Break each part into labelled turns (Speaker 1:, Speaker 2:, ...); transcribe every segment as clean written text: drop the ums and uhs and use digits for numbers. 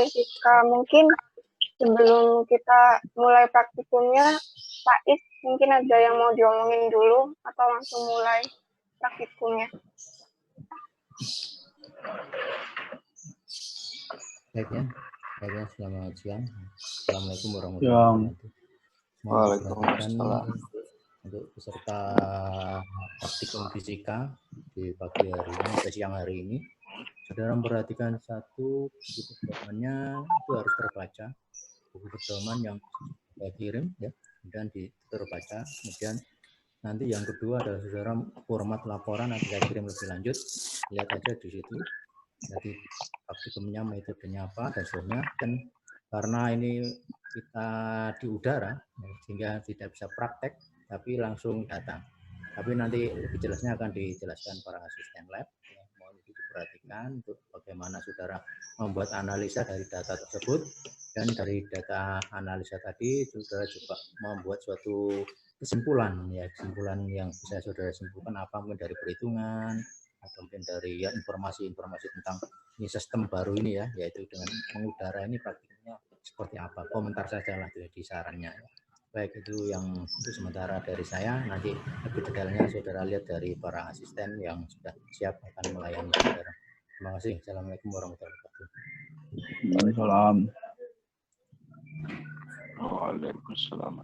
Speaker 1: Fisika. Mungkin sebelum kita mulai praktikumnya, Pak Is mungkin ada yang mau diomongin dulu atau langsung mulai praktikumnya?
Speaker 2: Baiknya, selamat siang. Assalamualaikum warahmatullahi wabarakatuh.
Speaker 3: Waalaikumsalam.
Speaker 2: Untuk peserta praktikum fisika di pagi hari ini atau siang hari ini, saudara memperhatikan satu buku pedomannya itu harus terbaca. Buku pedoman yang saya kirim ya, kemudian terbaca. Kemudian nanti yang kedua adalah saudara format laporan nanti saya kirim lebih lanjut. Lihat aja di situ. Jadi praktikumnya metodenya apa dan seterusnya. Dan karena ini kita di udara sehingga tidak bisa praktek tapi langsung datang. Tapi nanti lebih jelasnya akan dijelaskan para asisten lab. Ya, mohon itu diperhatikan untuk bagaimana saudara membuat analisa dari data tersebut, dan dari data analisa tadi saudara juga membuat suatu kesimpulan ya, kesimpulan yang bisa saudara simpulkan apa mungkin dari perhitungan atau mungkin dari ya informasi-informasi tentang ini sistem baru ini ya, yaitu dengan mengudara ini praktiknya seperti apa. Komentar saja lah di sarannya. Baik, itu yang untuk sementara dari saya. Nanti lebih detailnya saudara lihat dari para asisten yang sudah siap akan melayani saudara. Terima kasih. Assalamualaikum warahmatullahi wabarakatuh.
Speaker 3: Waalaikumsalam. Waalaikumsalam.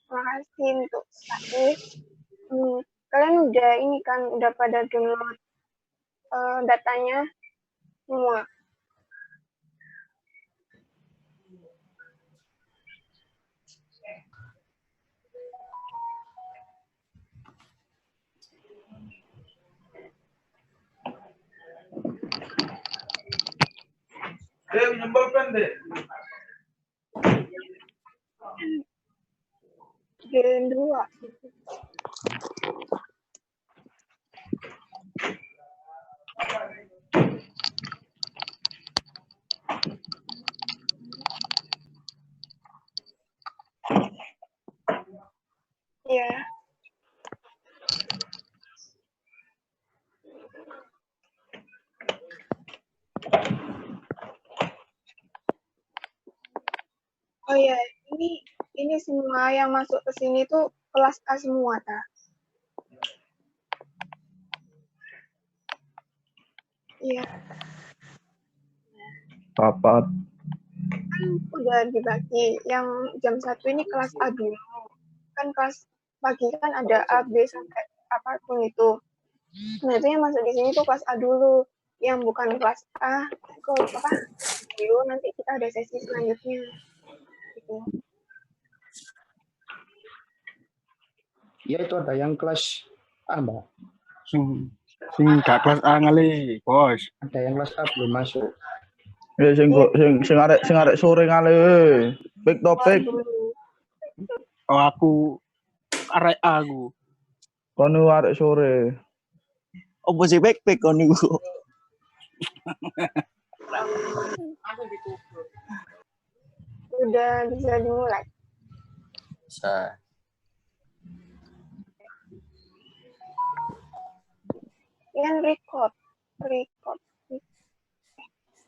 Speaker 1: Terima kasih untuk Saif. Kalian udah ini kan, udah pada download datanya semua? Gen 2. Iya. Oh ya, ini semua yang masuk ke sini tuh kelas A semua, ta? Iya.
Speaker 3: Papat.
Speaker 1: Kan udah dibagi. Yang jam 1 ini kelas A dulu. Kan kelas pagi kan ada A, B sampai apapun itu. Nah, itu yang masuk di sini tuh kelas A dulu. Yang bukan kelas A, dulu nanti kita ada sesi selanjutnya. Gitu.
Speaker 4: Ya, itu ada yang kelas A, Mbak.
Speaker 3: Sing gak kelas A ngale, Bos.
Speaker 4: Ada yang kelas A belum masuk.
Speaker 3: Ya sing arek sore ngale. Pik topik. Oh, aku arek A aku. Kono arek sore.
Speaker 5: Opo sih pik kono niku?
Speaker 1: Udah bisa dimulai.
Speaker 2: Bisa.
Speaker 1: Yang record.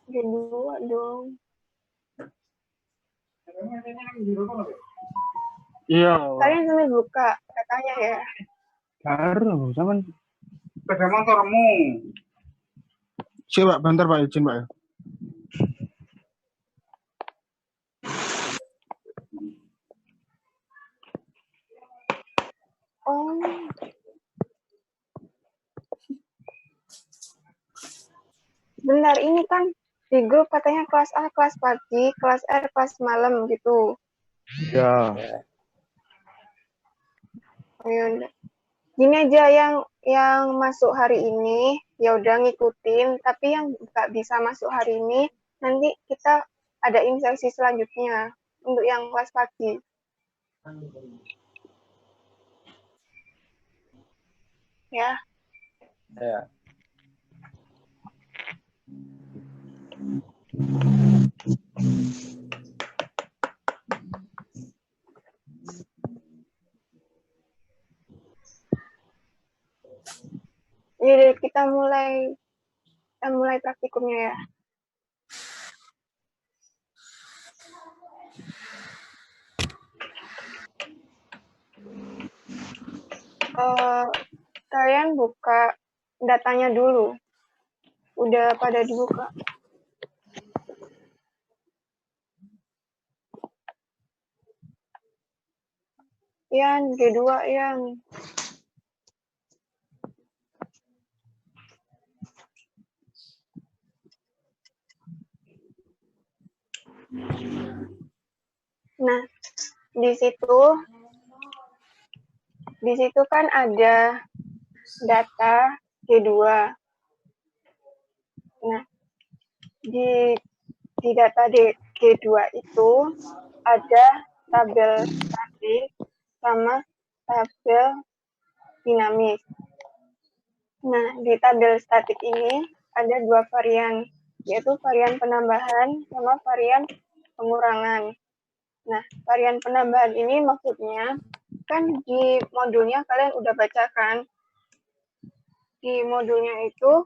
Speaker 1: Dua dong.
Speaker 3: Iya.
Speaker 1: Kalian sambil buka katanya ya.
Speaker 3: Karo, sampean sepeda motormu. Coba bentar Pak, izin Pak.
Speaker 1: Oh. Benar, ini kan di grup katanya kelas A kelas pagi, kelas R kelas malam gitu.
Speaker 3: Ya.
Speaker 1: Oh, yaudah. Gini aja yang masuk hari ini ya udah ngikutin, tapi yang nggak bisa masuk hari ini nanti kita adain sesi selanjutnya untuk yang kelas pagi. Ya.
Speaker 4: Ya.
Speaker 1: Jadi kita mulai praktikumnya ya. Kalian buka datanya dulu. Udah pada dibuka. Ian, G2 Ian. Nah, di situ kan ada data G2. Nah, di data G2 itu ada tabel statik sama tabel dinamis. Nah, di tabel statik ini ada dua varian, yaitu varian penambahan sama varian pengurangan. Nah, varian penambahan ini maksudnya, kan di modulnya kalian udah baca kan? Di modulnya itu,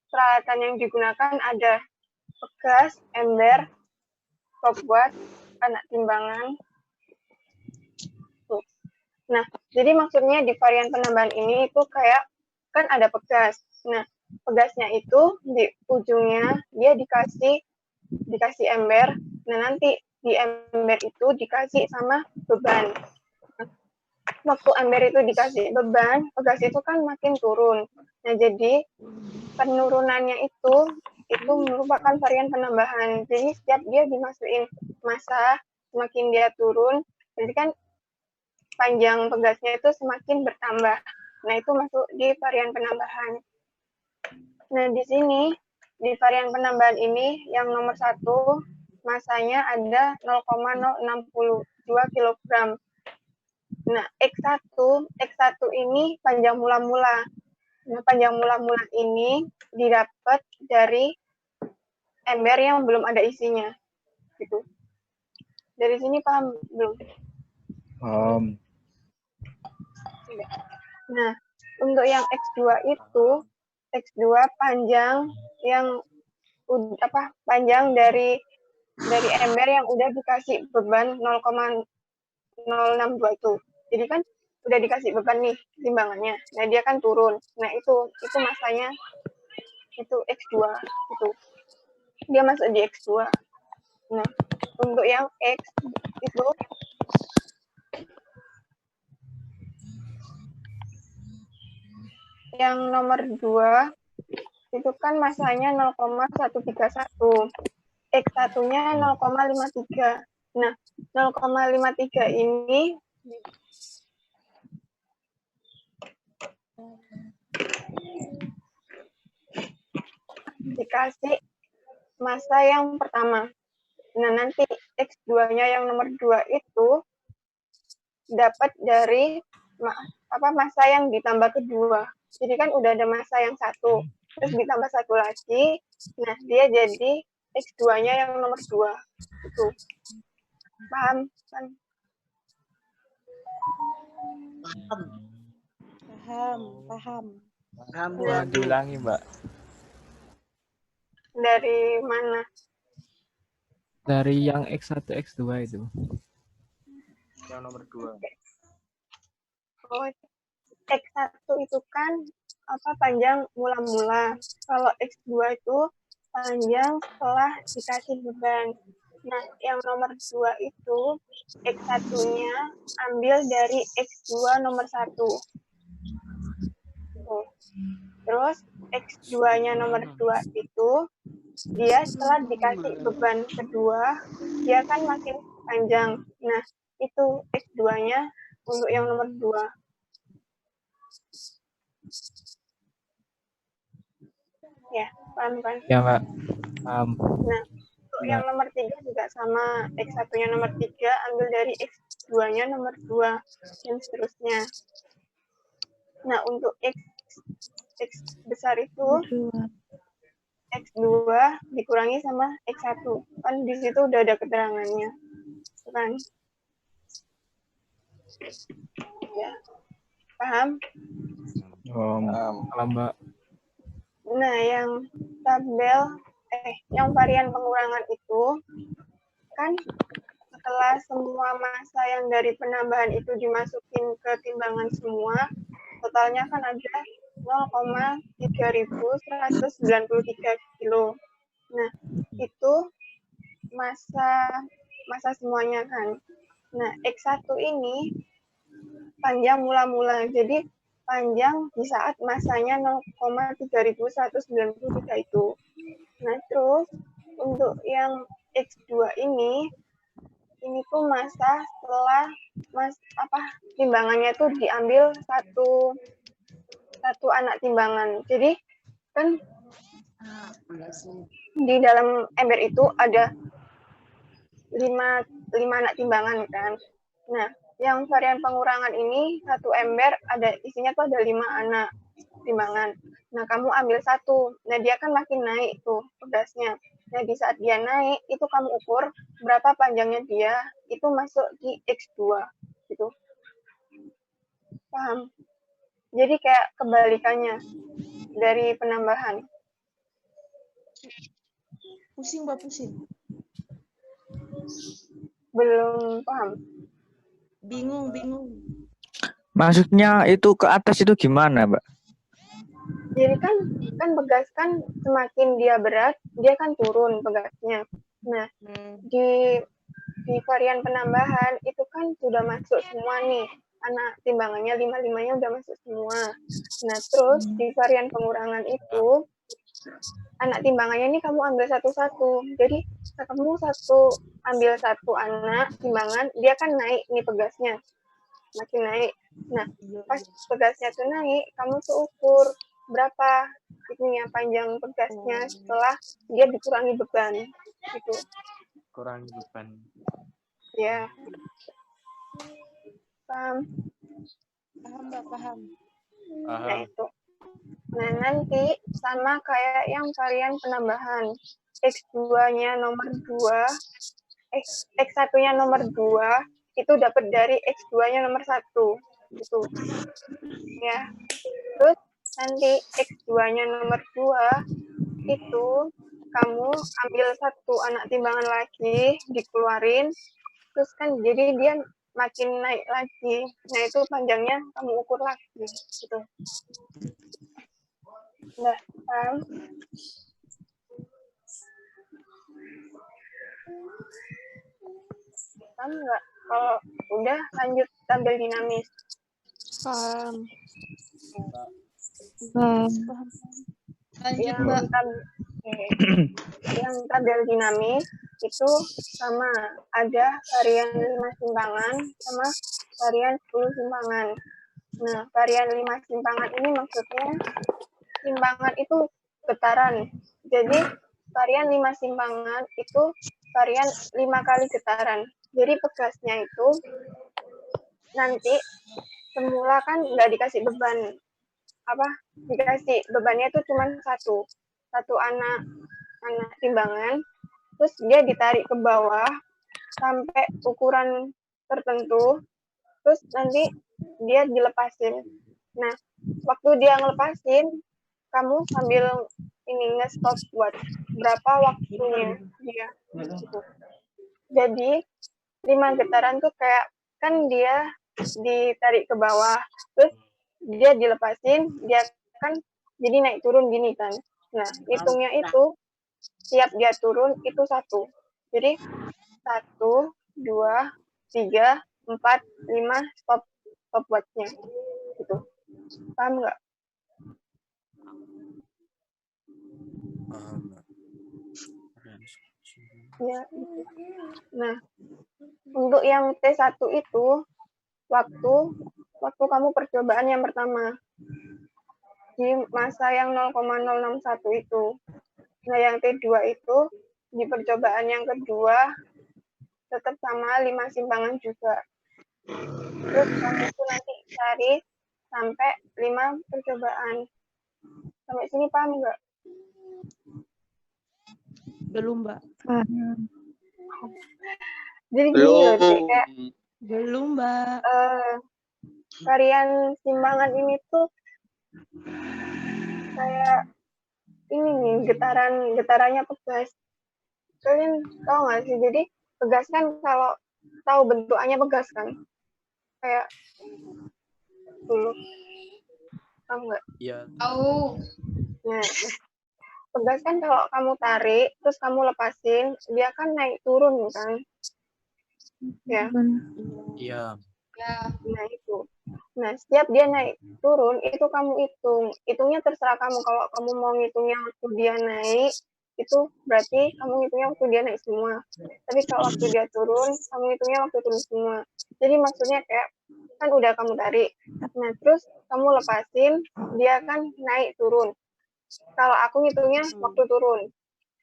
Speaker 1: peralatan yang digunakan ada pegas, ember, stopwatch, anak timbangan. Tuh. Nah, jadi maksudnya di varian penambahan ini itu kayak, kan ada pegas. Nah, pegasnya itu di ujungnya dia dikasih ember. Nah, nanti di ember itu dikasih sama beban. Waktu ember itu dikasih beban, pegas itu kan makin turun. Nah, jadi penurunannya itu merupakan varian penambahan. Jadi setiap dia dimasukin massa, semakin dia turun, jadi kan panjang pegasnya itu semakin bertambah. Nah, itu masuk di varian penambahan. Nah, di sini, di varian penambahan ini, yang nomor 1, masanya ada 0,062 kg. Nah, X1 ini panjang mula-mula. Nah, panjang mula-mula ini didapat dari ember yang belum ada isinya. Gitu. Dari sini paham belum? Nah, untuk yang X2 itu, X2 panjang yang panjang dari ember yang udah dikasih beban 0,062 itu. Jadi kan udah dikasih beban nih timbangannya. Nah, dia kan turun. Nah, itu masanya itu X2 itu. Dia masuk di X2. Nah, untuk yang X itu yang nomor 2 itu kan masanya 0,131. X1-nya 0,53. Nah, 0,53 ini dikasih massa yang pertama. Nah, nanti X2-nya yang nomor 2 itu dapat dari massa yang ditambah kedua. Jadi kan udah ada massa yang 1, terus ditambah 1 lagi. Nah, dia jadi X2-nya yang nomor 2. Itu. Paham? Kan?
Speaker 6: Paham, boleh diulangi, Mbak.
Speaker 1: Dari mana?
Speaker 6: Dari yang X1, X2 itu.
Speaker 4: Yang nomor 2.
Speaker 1: Oh, X1 itu kan panjang mula-mula. Kalau X2 itu panjang setelah dikasih beban. Nah, yang nomor 2 itu X1-nya ambil dari X2 nomor 1. Terus X2-nya nomor 2 itu dia setelah dikasih beban kedua, dia kan makin panjang. Nah, itu X2-nya untuk yang nomor 2. Ya, paham kan?
Speaker 6: Ya, Mbak. Paham.
Speaker 1: Nah, untuk yang nomor 3 juga sama. X1-nya nomor 3 ambil dari X2-nya nomor 2, dan seterusnya. Nah, untuk X besar itu, X2 dikurangi sama X1. Kan di situ udah ada keterangannya. Kan? Ya. Paham?
Speaker 6: Paham, Mbak.
Speaker 1: Nah, yang varian pengurangan itu kan setelah semua massa yang dari penambahan itu dimasukin ke timbangan semua, totalnya kan ada 0,3193 kilo. Nah, itu massa semuanya kan. Nah, X1 ini panjang mula-mula. Jadi panjang di saat massanya 0,3193 itu. Nah, terus untuk yang X2 ini tuh massa setelah timbangannya tuh diambil satu anak timbangan. Jadi kan di dalam ember itu ada 5 anak timbangan kan. Nah, yang varian pengurangan ini satu ember isinya tuh ada 5 anak timbangan. Nah, kamu ambil satu. Nah, dia kan makin naik tuh pedasnya. Nah, di saat dia naik, itu kamu ukur berapa panjangnya dia, itu masuk di X2 gitu. Paham? Jadi kayak kebalikannya dari penambahan.
Speaker 7: Pusing, Mbak, pusing.
Speaker 1: Belum paham.
Speaker 7: Bingung.
Speaker 5: Maksudnya itu ke atas itu gimana, Mbak?
Speaker 1: Jadi kan pegas kan semakin dia berat, dia kan turun pegasnya. Nah, di varian penambahan itu kan sudah masuk semua nih. Anak timbangannya 5-5-nya udah masuk semua. Nah, terus di varian pengurangan itu anak timbangannya ini kamu ambil satu-satu. Jadi kamu ambil satu anak timbangan, dia kan naik nih pegasnya. Makin naik. Nah, pas pegasnya tuh naik, kamu tuh ukur berapa ininya panjang pegasnya setelah dia dikurangi beban gitu.
Speaker 6: Kurangi beban.
Speaker 1: Ya. Paham?
Speaker 7: Paham, Mbak, paham.
Speaker 1: Nah, itu. Nah, nanti sama kayak yang varian penambahan. X2-nya nomor 2, X1-nya nomor 2, itu dapat dari X2-nya nomor 1. Gitu. Ya. Terus nanti X2-nya nomor 2, itu kamu ambil satu anak timbangan lagi, dikeluarin, terus kan jadi dia makin naik lagi. Nah, itu panjangnya kamu ukur lagi. Gitu. Nggak paham? Paham nggak? Kalau udah lanjut tabel dinamis.
Speaker 7: Paham.
Speaker 1: Yang tabel dinamis itu sama, ada varian 5 simpangan sama varian 10 simpangan. Nah, varian 5 simpangan ini maksudnya simpangan itu getaran. Jadi varian 5 simpangan itu varian 5 kali getaran. Jadi pegasnya itu nanti semula kan nggak dikasih beban, dikasih bebannya itu cuma satu anak timbangan, terus dia ditarik ke bawah sampai ukuran tertentu, terus nanti dia dilepasin. Nah, waktu dia ngelepasin, kamu sambil nge-stop watch berapa waktunya dia gitu. Jadi 5 getaran tuh kayak kan dia ditarik ke bawah, terus dia dilepasin, dia kan jadi naik turun gini kan. Nah, hitungnya itu tiap dia turun itu 1. Jadi 1, 2, 3, 4, 5 stop watch-nya gitu. Paham nggak? Ya. Nah, untuk yang T1 itu waktu kamu percobaan yang pertama di masa yang 0,061 itu. Nah, yang T2 itu di percobaan yang kedua tetap sama 5 simpangan juga. Terus kamu itu nanti cari sampai 5 percobaan. Sampai sini paham nggak?
Speaker 7: Belum, Mbak.
Speaker 1: Jadi gini loh, kayak
Speaker 7: Belum, Mbak.
Speaker 1: varian simpangan ini tuh kayak ini nih getarannya pegas. Kalian tahu nggak sih? Jadi pegas kan kalau tahu bentukannya pegas kan? Kayak dulu, tahu nggak?
Speaker 6: Iya.
Speaker 8: Tahu.
Speaker 1: Nah, pegas kan kalau kamu tarik, terus kamu lepasin, dia kan naik turun kan? Ya.
Speaker 6: Iya.
Speaker 8: Ya.
Speaker 1: Nah itu. Nah setiap dia naik turun itu kamu hitungnya terserah kamu. Kalau kamu mau ngitungnya waktu dia naik itu berarti kamu ngitungnya waktu dia naik semua. Tapi kalau waktu dia turun kamu ngitungnya waktu turun semua. Jadi maksudnya kayak kan udah kamu tarik. Nah terus kamu lepasin dia kan naik turun. Kalau aku ngitungnya waktu turun.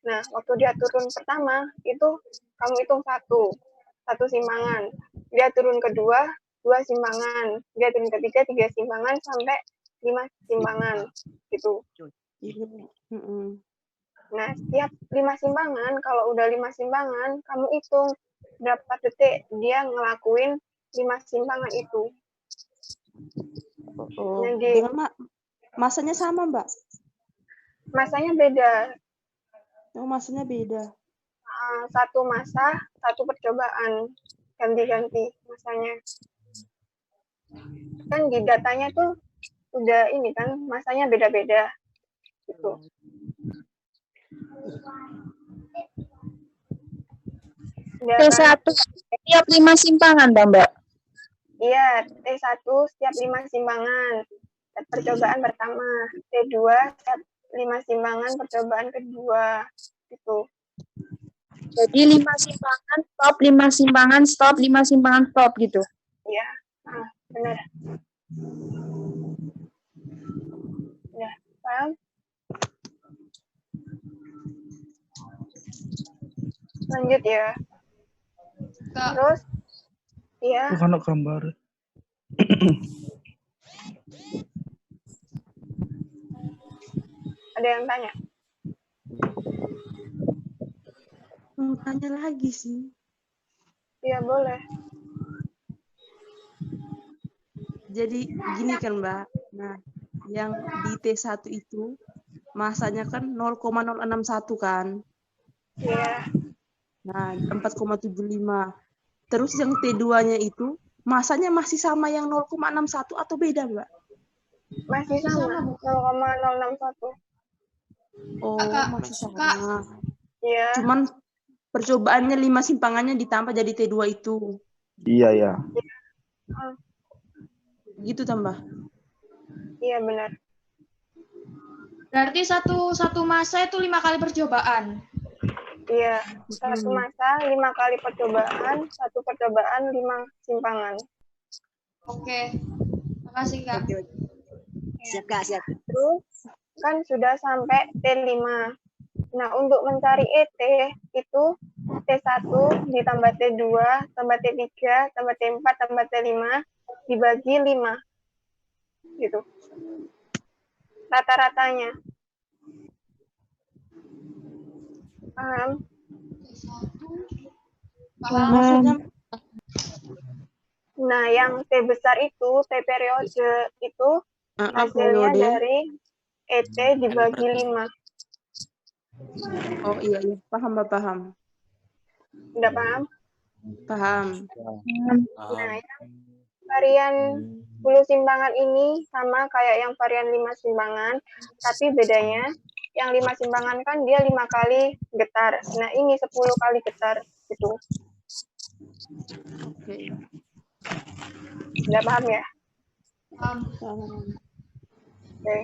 Speaker 1: Nah waktu dia turun pertama itu kamu hitung satu simpangan. Dia turun kedua 2 simpangan, dia turun ketiga 3 simpangan sampai 5 simpangan gitu. Nah, setiap 5 simpangan, kalau udah 5 simpangan, kamu hitung berapa detik dia ngelakuin 5 simpangan itu.
Speaker 7: Oh,
Speaker 1: Nah,
Speaker 7: dengan masanya sama, Mbak?
Speaker 1: Masanya beda.
Speaker 7: Oh, masanya beda.
Speaker 1: Satu masa, satu percobaan. Ganti-ganti masanya. Kan di datanya tuh udah ini kan masanya beda-beda gitu.
Speaker 9: T1 setiap 5 simpangan, Mbak?
Speaker 1: Iya, T1 setiap 5 simpangan. Percobaan pertama. T2 setiap 5 simpangan percobaan kedua. Gitu.
Speaker 9: Jadi 5 simpangan, stop, 5 simpangan, stop, 5 simpangan, stop gitu?
Speaker 1: Iya, benar. Ya, paham? Lanjut ya. Terus, ya.
Speaker 3: Bukan gambar.
Speaker 1: Ada yang tanya?
Speaker 7: Mau tanya lagi sih.
Speaker 1: Iya, boleh.
Speaker 7: Jadi gini kan, Mbak. Nah, yang di T1 itu masanya kan 0,061 kan?
Speaker 1: Iya.
Speaker 7: Nah, 4,75. Terus yang T2-nya itu masanya masih sama yang 0,61 atau beda, Mbak?
Speaker 1: Masih sama, 0,061.
Speaker 7: Oh, masih sama.
Speaker 1: Iya.
Speaker 7: Cuman percobaannya 5 simpangannya ditambah jadi T2 itu.
Speaker 3: Iya, ya.
Speaker 7: Gitu tambah.
Speaker 1: Iya, benar.
Speaker 8: Berarti satu masa itu 5 kali percobaan.
Speaker 1: Iya, satu masa 5 kali percobaan, satu percobaan 5 simpangan. Oke, makasih Kak.
Speaker 9: Siap, Kak, siap.
Speaker 1: Terus kan sudah sampai T5. Nah, untuk mencari ET itu T1 ditambah T2, tambah T3, tambah T4, tambah T5, dibagi 5. Gitu. Rata-ratanya. Paham?
Speaker 7: Maksudnya
Speaker 1: Nah, yang T besar itu, T periode itu hasilnya
Speaker 7: periode.
Speaker 1: dari ET dibagi 5.
Speaker 7: Oh iya, paham, Mbak, paham.
Speaker 1: Udah paham?
Speaker 7: Paham.
Speaker 1: Nah, varian 10 simpangan ini sama kayak yang varian 5 simpangan, tapi bedanya yang 5 simpangan kan dia 5 kali getar. Nah, ini 10 kali getar gitu.
Speaker 7: Oke.
Speaker 1: Udah paham ya?
Speaker 7: Paham.
Speaker 1: Oke,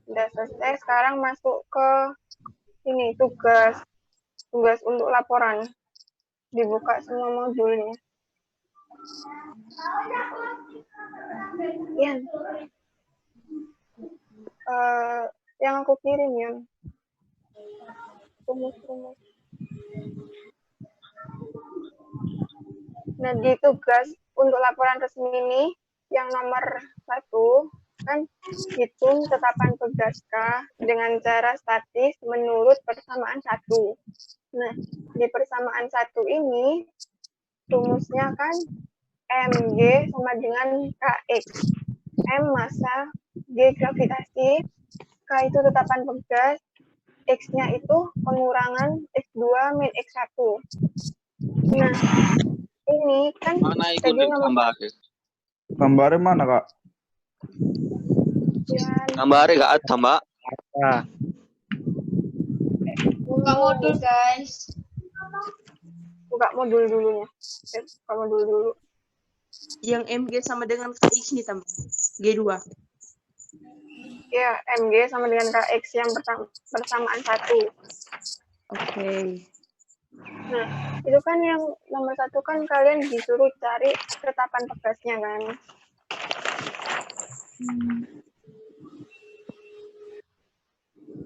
Speaker 1: udah selesai. Sekarang masuk ke ini tugas untuk laporan. Dibuka semua modulnya. Yan, yang aku kirim ya. Rumus-rumus. Nah, di tugas untuk laporan resmi ini yang nomor 1 kan hitung tetapan pegaskah dengan cara statis menurut persamaan 1. Nah, di persamaan 1 ini rumusnya kan mg sama dengan kx. M massa, G gravitasi, K itu tetapan pegas, X-nya itu pengurangan X2 min X1. Nah, ini kan
Speaker 10: Mana ikut
Speaker 1: tadi nomor
Speaker 10: gambar?
Speaker 3: Gambarnya mana, Kak?
Speaker 1: sekian.
Speaker 10: Gambarnya gak ada, Mbak.
Speaker 5: Nah,
Speaker 8: Buka modul, guys.
Speaker 1: Buka modul dulunya. Buka modul dulu.
Speaker 7: Yang MG sama dengan KX nih tambah. G2.
Speaker 1: Ya, MG sama dengan KX yang bersamaan 1.
Speaker 7: Oke.
Speaker 1: Nah, itu kan yang nomor 1 kan kalian disuruh cari ketetapan tegasnya kan.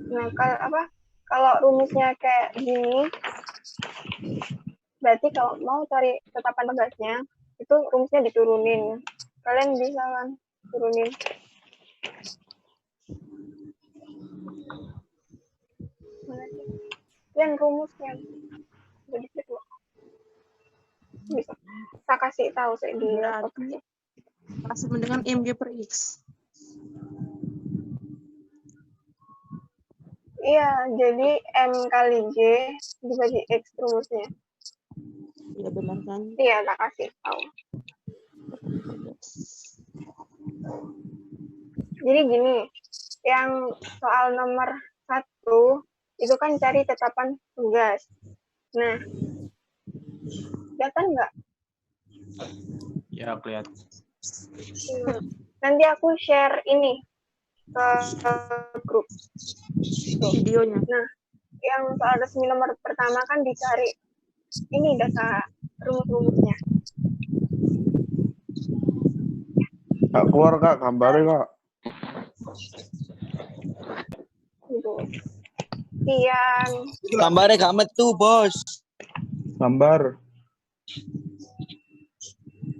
Speaker 1: Nah, kalau rumusnya kayak gini, berarti kalau mau cari ketetapan tegasnya, itu rumusnya diturunin. Kalian bisa kan turunin. Mana sih? Yang rumusnya. Sedikit loh. Bisa. Saya kasih tahu saya di laptop.
Speaker 7: Berarti sama dengan MG per X.
Speaker 1: Iya, jadi M kali G dibagi X rumusnya.
Speaker 7: Iya benar kan?
Speaker 1: Iya, tak kasih tahu. Jadi gini, yang soal nomor 1 itu kan cari tetapan tugas. Nah, kelihatan nggak?
Speaker 6: Ya, kelihatan.
Speaker 1: Nanti aku share ini ke grup.
Speaker 7: Videonya.
Speaker 1: Nah, yang soal resmi nomor pertama kan dicari ini data rumus-rumusnya.
Speaker 3: Kak keluar, Kak, gambarnya, Kak.
Speaker 1: Gitu. Sekian.
Speaker 10: Gambarnya gak metu, Bos.
Speaker 3: Gambar.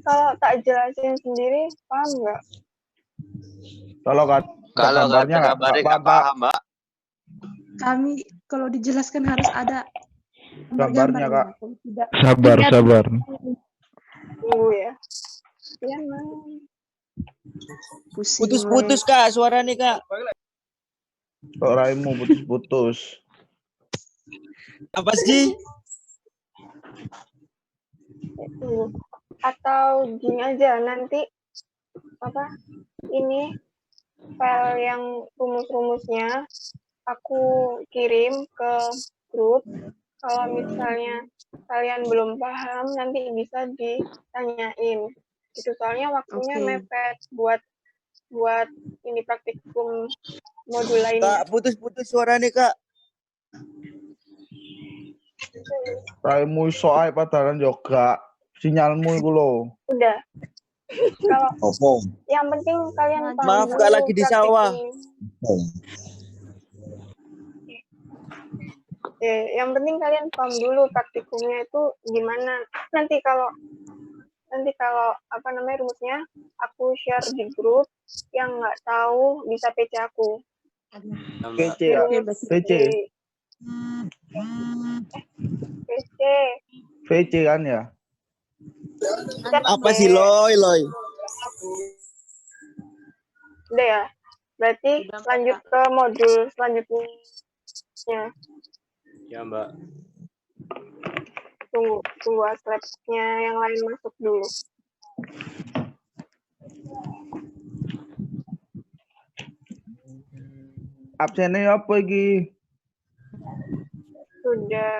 Speaker 1: Kalau tak jelasin sendiri, paham nggak?
Speaker 3: Kalau
Speaker 10: Kalau
Speaker 3: gambarnya
Speaker 10: ada gambarnya gak paham, Mbak.
Speaker 7: Kami kalau dijelaskan harus ada
Speaker 3: Gambarnya, Kak.
Speaker 7: Kalau tidak
Speaker 3: Sabar.
Speaker 1: Ya. Iya, Mang.
Speaker 7: pusing.
Speaker 10: Putus-putus, Kak, suaranya, Kak.
Speaker 3: Kok raimu putus-putus?
Speaker 10: Apa sih?
Speaker 1: Atau gini aja, nanti ini file yang rumus-rumusnya aku kirim ke grup. Kalau misalnya kalian belum paham, nanti bisa ditanyain. Itu soalnya waktunya mepet buat ini praktikum modul lainnya.
Speaker 10: Kak, putus-putus suaranya, Kak.
Speaker 3: Raimu soal padahal juga sinyalmu itu loh.
Speaker 1: Udah. Kalau yang penting kalian paham
Speaker 10: Maaf,
Speaker 1: dulu
Speaker 10: Kak, lagi di sawah.
Speaker 1: Yang penting kalian paham dulu praktikumnya itu gimana. Nanti kalau rumusnya aku share di grup, yang nggak tahu bisa PC aku.
Speaker 3: PC ya? PC.
Speaker 1: PC.
Speaker 3: PC kan ya?
Speaker 10: Apa sih, Loy?
Speaker 1: Udah ya. Berarti lanjut ke modul selanjutnya.
Speaker 6: Ya, Mbak.
Speaker 1: Tunggu slide-nya yang lain masuk dulu.
Speaker 3: Absennya apa lagi?
Speaker 1: Sudah.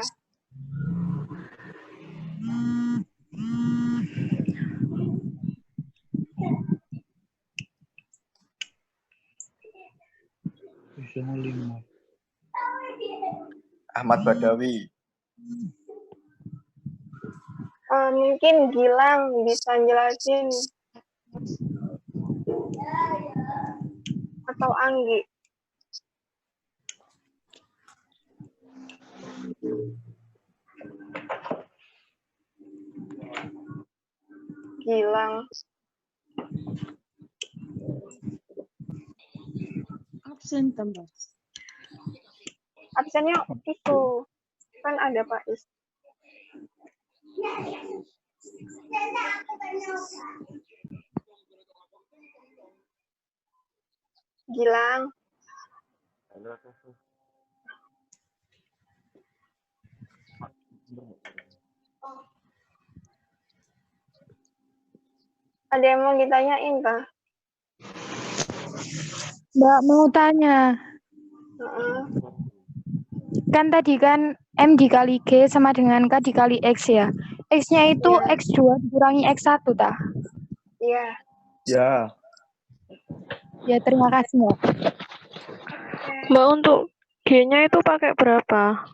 Speaker 10: Ahmad Badawi.
Speaker 1: Mungkin Gilang bisa jelasin. Atau Anggi. Gilang.
Speaker 7: Absen tambah.
Speaker 1: Absennya itu. Kan ada Pak Is. Gilang. Ada yang mau ditanyain, Kak?
Speaker 9: Mbak mau tanya,
Speaker 1: Heeh.
Speaker 9: kan tadi kan M dikali G sama dengan K dikali X ya. X-nya itu
Speaker 1: Iya.
Speaker 9: X2 dikurangi X1 tah?
Speaker 1: Iya.
Speaker 10: Ya.
Speaker 9: Ya terima kasih Mbak.
Speaker 11: Mbak, untuk G-nya itu pakai berapa?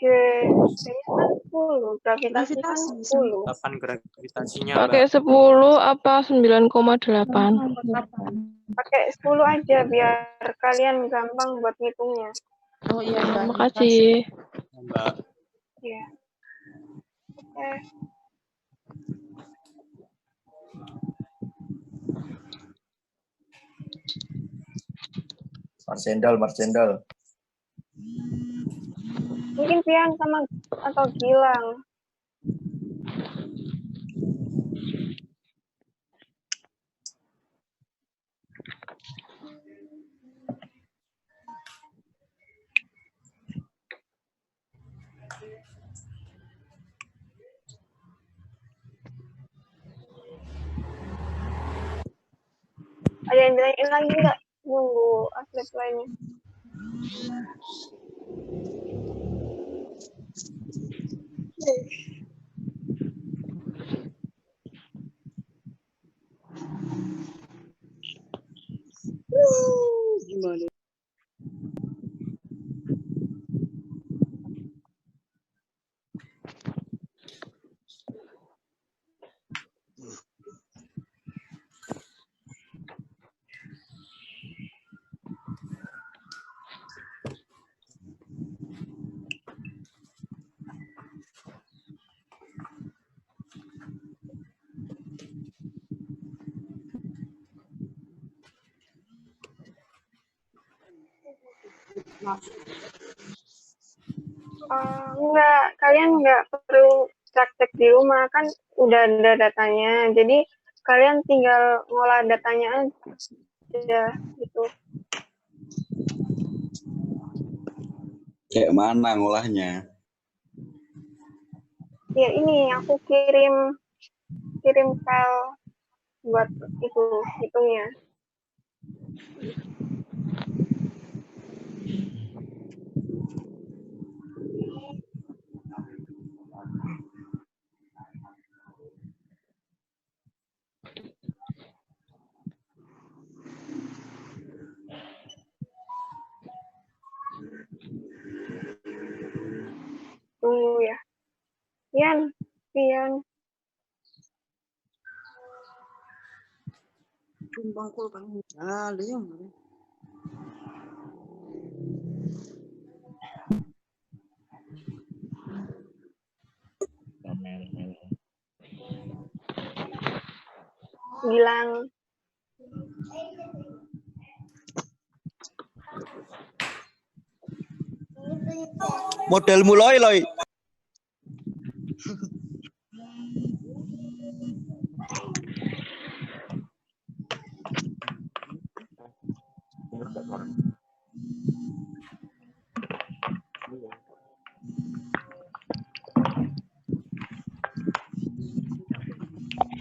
Speaker 1: G, kayaknya kan 10. Gravitasi kan
Speaker 7: Gravitasi
Speaker 1: 10.
Speaker 6: Kapan gravitasinya,
Speaker 11: Pakai
Speaker 6: Mbak?
Speaker 11: 10 apa 9,8?
Speaker 1: Pakai 10 aja biar kalian gampang buat ngitungnya.
Speaker 7: Oh iya, Mbak.
Speaker 11: Terima kasih.
Speaker 6: Mbak.
Speaker 1: Iya. Oke.
Speaker 10: Marsendal.
Speaker 1: Mungkin Pian sama atau Gilang. Ada yang ditanyain lagi nggak? Nunggu atlet lainnya.
Speaker 12: Gimana?
Speaker 1: Enggak, kalian nggak perlu praktek di rumah, kan udah ada datanya. Jadi kalian tinggal ngolah datanya aja gitu.
Speaker 10: Kayak mana ngolahnya?
Speaker 1: Ya ini aku kirim file buat itu hitungnya. Tunggu ya. Pian.
Speaker 12: Bangkul kan. Ah, liang.
Speaker 1: Gilang.
Speaker 10: Model mulai loh.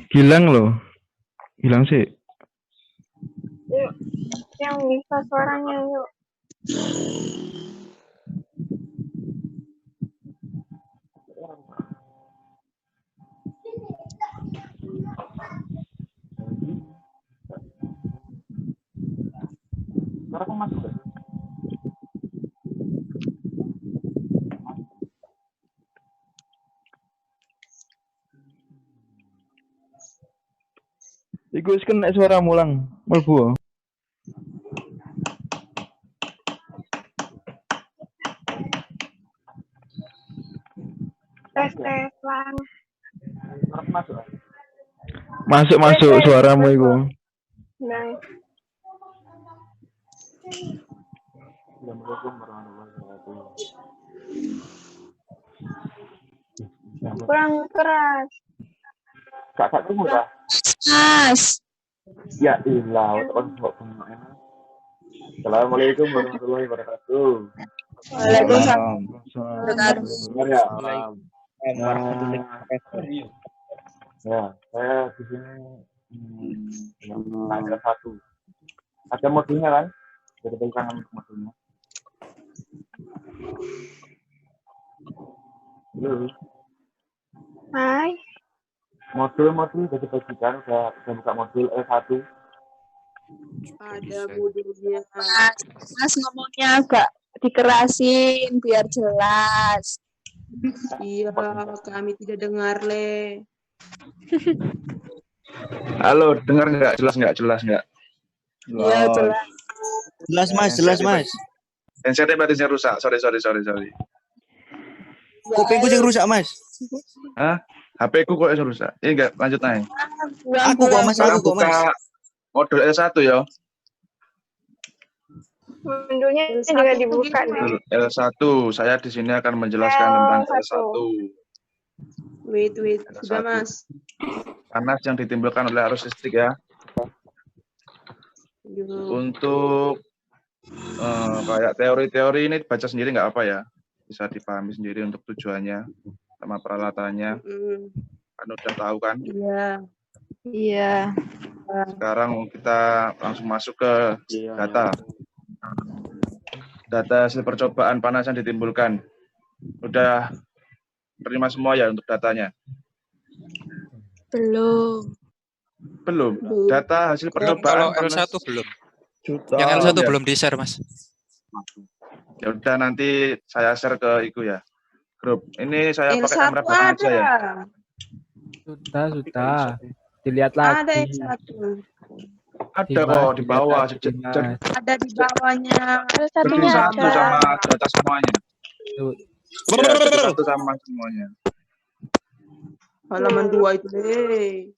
Speaker 3: Hilang loh. Hilang sih.
Speaker 1: Yuk, yang bisa suaranya yuk.
Speaker 3: Iku wis kena suara mulang. Mlebu.
Speaker 1: Tes lang.
Speaker 3: Masuk suaramu iku.
Speaker 1: Nah. Kurang keras.
Speaker 3: Kakak tuh murah.
Speaker 9: Mas.
Speaker 3: Ya ilah, Assalamualaikum warahmatullahi wabarakatuh.
Speaker 9: Waalaikumsalam.
Speaker 3: Ya, saya di sini ada satu. Ada modulnya kan? Jadi pegangan modulnya. Halo.
Speaker 1: Hai.
Speaker 3: Modul jadi bagikan udah buka modul E1.
Speaker 7: Ada modulnya.
Speaker 9: Mas ngomongnya agak dikerasin biar jelas.
Speaker 7: Iya, kami tidak dengar, Le.
Speaker 3: Halo, dengar nggak? Jelas nggak?
Speaker 9: Iya, jelas.
Speaker 10: Jelas Mas, jelas Mas.
Speaker 3: Handsetnya berarti yang rusak. Sorry.
Speaker 10: Kupingku yang rusak Mas.
Speaker 3: Hah? HP ku kok yang rusak? Ini enggak, lanjut naik.
Speaker 10: Aku kok Mas, aku kok Mas.
Speaker 3: Buka modul L1 ya.
Speaker 1: Modulnya juga dibuka nih.
Speaker 3: L1, saya di sini akan menjelaskan tentang L1.
Speaker 7: Wait, sudah Mas.
Speaker 3: Panas yang ditimbulkan oleh arus listrik ya. Untuk kayak teori-teori ini baca sendiri nggak apa ya, bisa dipahami sendiri untuk tujuannya sama peralatannya. Kan udah tahu kan?
Speaker 9: Iya.
Speaker 3: Sekarang kita langsung masuk ke data. Data hasil percobaan panas yang ditimbulkan. Udah terima semua ya untuk datanya? Belum. Data hasil percobaan
Speaker 6: Kalau
Speaker 3: panas.
Speaker 6: L1 belum. Yang L1 belum di-share, Mas.
Speaker 3: Ya udah nanti saya share ke Iku ya. Grup. Ini saya pakai
Speaker 7: L1
Speaker 3: kamera belakang aja ya.
Speaker 5: Sudah. Dilihat lagi.
Speaker 7: Ada L1.
Speaker 3: Ada kok di bawah.
Speaker 7: Ada di bawahnya.
Speaker 9: Satunya
Speaker 3: Satu sama data semuanya. Ya, satu sama semuanya.
Speaker 7: Halaman 2 itu deh.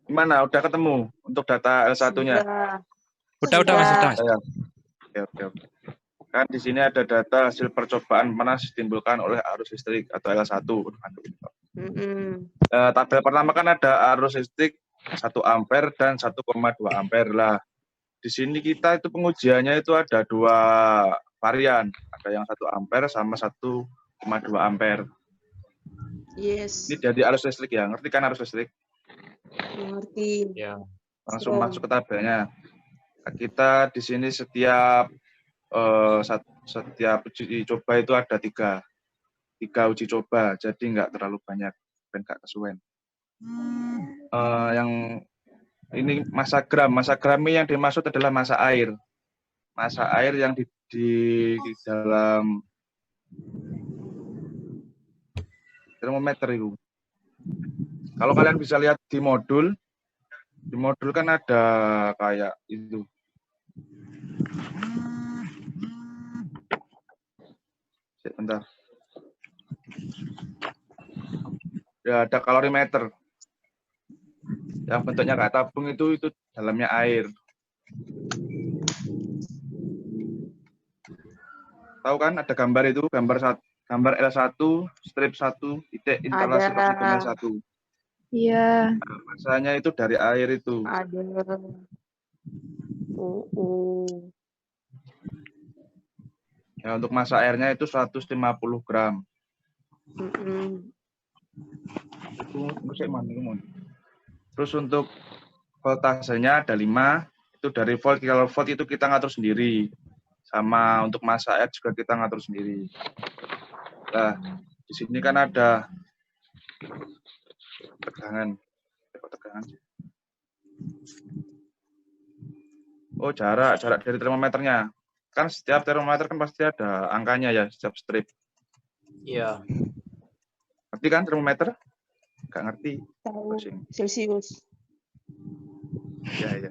Speaker 3: Gimana? Udah ketemu untuk data L1-nya?
Speaker 6: Udah Mas, udah Mas.
Speaker 3: Oke. Kan di sini ada data hasil percobaan panas ditimbulkan oleh arus listrik atau L1. Tabel pertama kan ada arus listrik 1 ampere dan 1,2 ampere lah. Di sini kita itu pengujiannya itu ada 2 varian, ada yang 1 ampere sama 1,2 ampere.
Speaker 7: Yes.
Speaker 3: Ini dari arus listrik ya, ngerti kan arus listrik?
Speaker 7: Mengerti.
Speaker 6: Ya.
Speaker 3: Langsung masuk ke tabelnya. Kita di sini setiap uji coba itu ada 3 uji coba, jadi nggak terlalu banyak, nggak kesuwen. Yang ini massa gram yang dimaksud adalah massa air yang di dalam termometer itu. Kalau kalian bisa lihat di modul kan ada kayak itu. Bentar. Ya, ada kalorimeter. Yang bentuknya kayak tabung itu dalamnya air. Tahu kan ada gambar itu, gambar L1 strip 1 titik instalasi oksigen L1.
Speaker 9: Iya.
Speaker 3: Nah, masanya itu dari air itu.
Speaker 7: Ada.
Speaker 3: Ya, untuk massa airnya itu 150 gram. Terus untuk voltasenya ada 5, itu dari volt ke kilovolt itu kita ngatur sendiri. Sama untuk massa air juga kita ngatur sendiri. Nah, di sini kan ada tegangan. Oh, jarak dari termometernya. Kan setiap termometer kan pasti ada angkanya ya, setiap strip.
Speaker 6: Iya.
Speaker 3: Ngerti kan termometer? Nggak ngerti.
Speaker 7: Tahu. Celsius.
Speaker 3: Iya.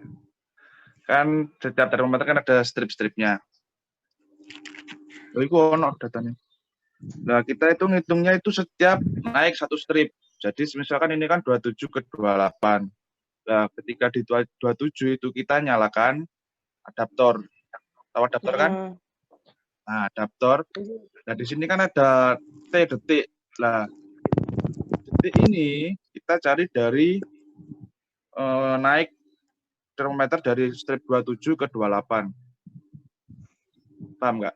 Speaker 3: Kan setiap termometer kan ada strip-stripnya. Oh, itu ono datanya. Nah, kita itu ngitungnya itu setiap naik 1 strip. Jadi misalkan ini kan 27 ke 28. Nah, ketika di 27 itu kita nyalakan adaptor. Tahu adaptor kan? Nah, adaptor. Nah, di sini kan ada T detik. Nah, detik ini kita cari dari naik termometer dari strip 27 ke 28. Paham nggak?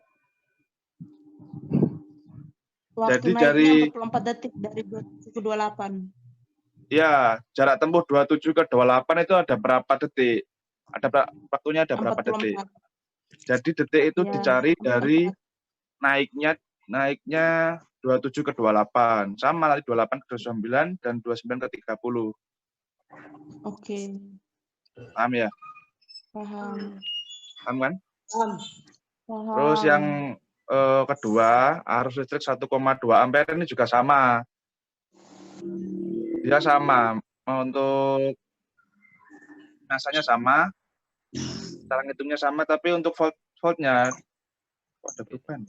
Speaker 7: Waktu
Speaker 3: Jadi
Speaker 7: naiknya
Speaker 3: dari
Speaker 7: 44 detik dari 27 ke 28.
Speaker 3: ya jarak tempuh 27 ke 28 itu ada berapa detik? Waktunya ada berapa detik?
Speaker 7: 44.
Speaker 3: Jadi detik itu
Speaker 7: Ya,
Speaker 3: dicari dari
Speaker 7: 44.
Speaker 3: naiknya 27 ke 28. Sama lagi 28 ke 29 dan 29 ke 30.
Speaker 7: Oke,
Speaker 3: Paham ya?
Speaker 7: paham.
Speaker 3: Paham kan?
Speaker 7: Paham.
Speaker 3: Terus yang kedua, arus listrik 1,2 ampere ini juga sama. Dia sama. Untuk masanya sama, cara ngitungnya sama, tapi untuk voltnya ada perubahan.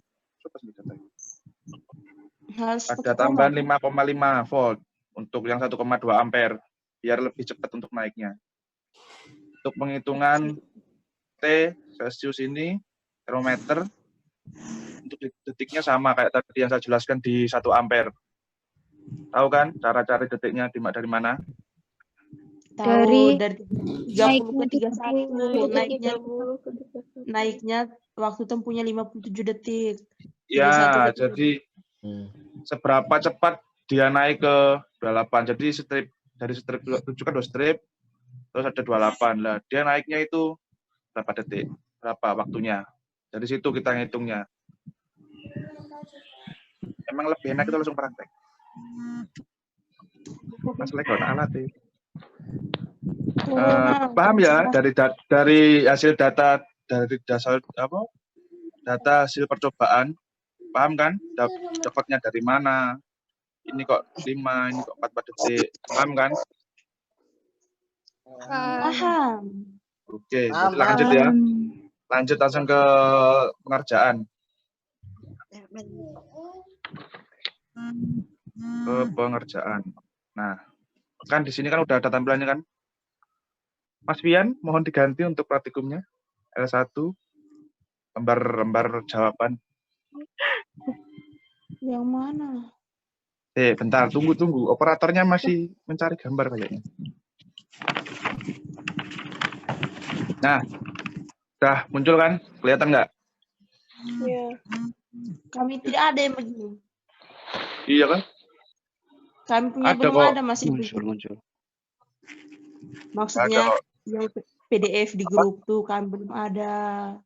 Speaker 3: Ada tambahan 5,5 volt untuk yang 1,2 ampere biar lebih cepat untuk naiknya. Untuk penghitungan T Celsius ini termometer untuk detiknya sama kayak tadi yang saya jelaskan di 1 ampere. Tahu kan cara cari detiknya dari mana?
Speaker 7: Tahu dari 30 ke 31 naiknya waktu tempuhnya 57 detik.
Speaker 3: Ya, jadi seberapa cepat dia naik ke 28. Jadi dari strip 7 kan 2 strip, terus ada 28. Lah, dia naiknya itu berapa detik? Berapa waktunya? Dari situ kita ngitungnya. Emang lebih enak itu langsung praktek. Mas Lego alat ya. Paham ya dari hasil data data hasil percobaan, paham kan? Dapatnya dari mana? Ini kok 5, ini kok 4 detik, paham kan?
Speaker 7: Paham.
Speaker 3: Oke, jadi lanjut ya. Lanjut langsung ke pengerjaan. Ke pengerjaan. Nah, kan di sini kan udah ada tampilannya kan? Mas Fian, mohon diganti untuk praktikumnya. L1, lembar jawaban.
Speaker 7: Yang mana?
Speaker 3: Bentar, tunggu. Operatornya masih mencari gambar kayaknya. Nah, udah muncul kan? Kelihatan nggak?
Speaker 7: Iya. Kami tidak ada yang begini.
Speaker 3: Iya kan?
Speaker 7: Kami punya
Speaker 3: Ada
Speaker 7: belum
Speaker 3: kok.
Speaker 7: ada masih
Speaker 4: muncul.
Speaker 7: Maksudnya yang PDF di grup tuh kami belum ada.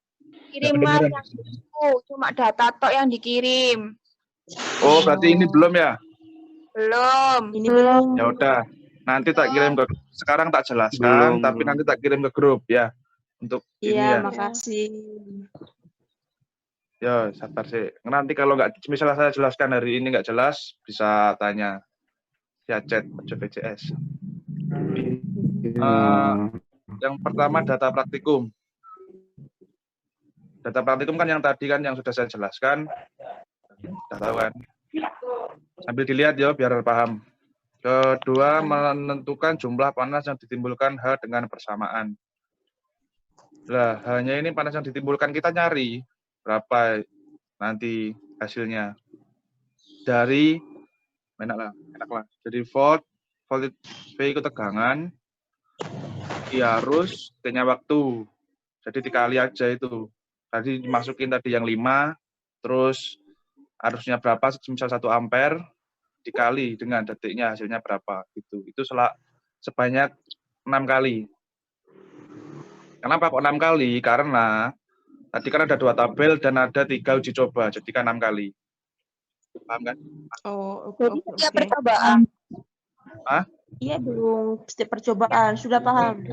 Speaker 9: Kirim mas yang itu, cuma data tok yang dikirim.
Speaker 3: Oh, berarti ini belum ya?
Speaker 9: Belum.
Speaker 7: Ini belum.
Speaker 3: Ya udah. Nanti tak kirim ke sekarang tak jelaskan, tapi nanti tak kirim ke grup ya. Untuk ini ya.
Speaker 7: Iya, makasih.
Speaker 3: Ya, sabar sih. Nanti kalau nggak, misalnya saya jelaskan hari ini nggak jelas, bisa tanya via chat BPJS. Yang pertama data praktikum. Data praktikum kan yang tadi kan yang sudah saya jelaskan. Sudah tahu kan? Sambil dilihat ya biar paham. Kedua, menentukan jumlah panas yang ditimbulkan H dengan persamaan. Lah, hanya ini panas yang ditimbulkan kita nyari berapa nanti hasilnya. Dari enak lah. Jadi volt V itu tegangan, I arus, T-nya waktu. Jadi dikali aja itu. Tadi dimasukin tadi yang 5, terus arusnya berapa, misal 1 ampere, dikali dengan detiknya hasilnya berapa. Gitu. Itu sebanyak 6 kali. Kenapa kok 6 kali? Karena tadi kan ada 2 tabel dan ada 3 uji coba, jadi kan 6 kali. Paham kan?
Speaker 7: Oh,
Speaker 9: jadi setiap percobaan.
Speaker 3: Hah?
Speaker 7: Iya dong, setiap percobaan. Sudah paham.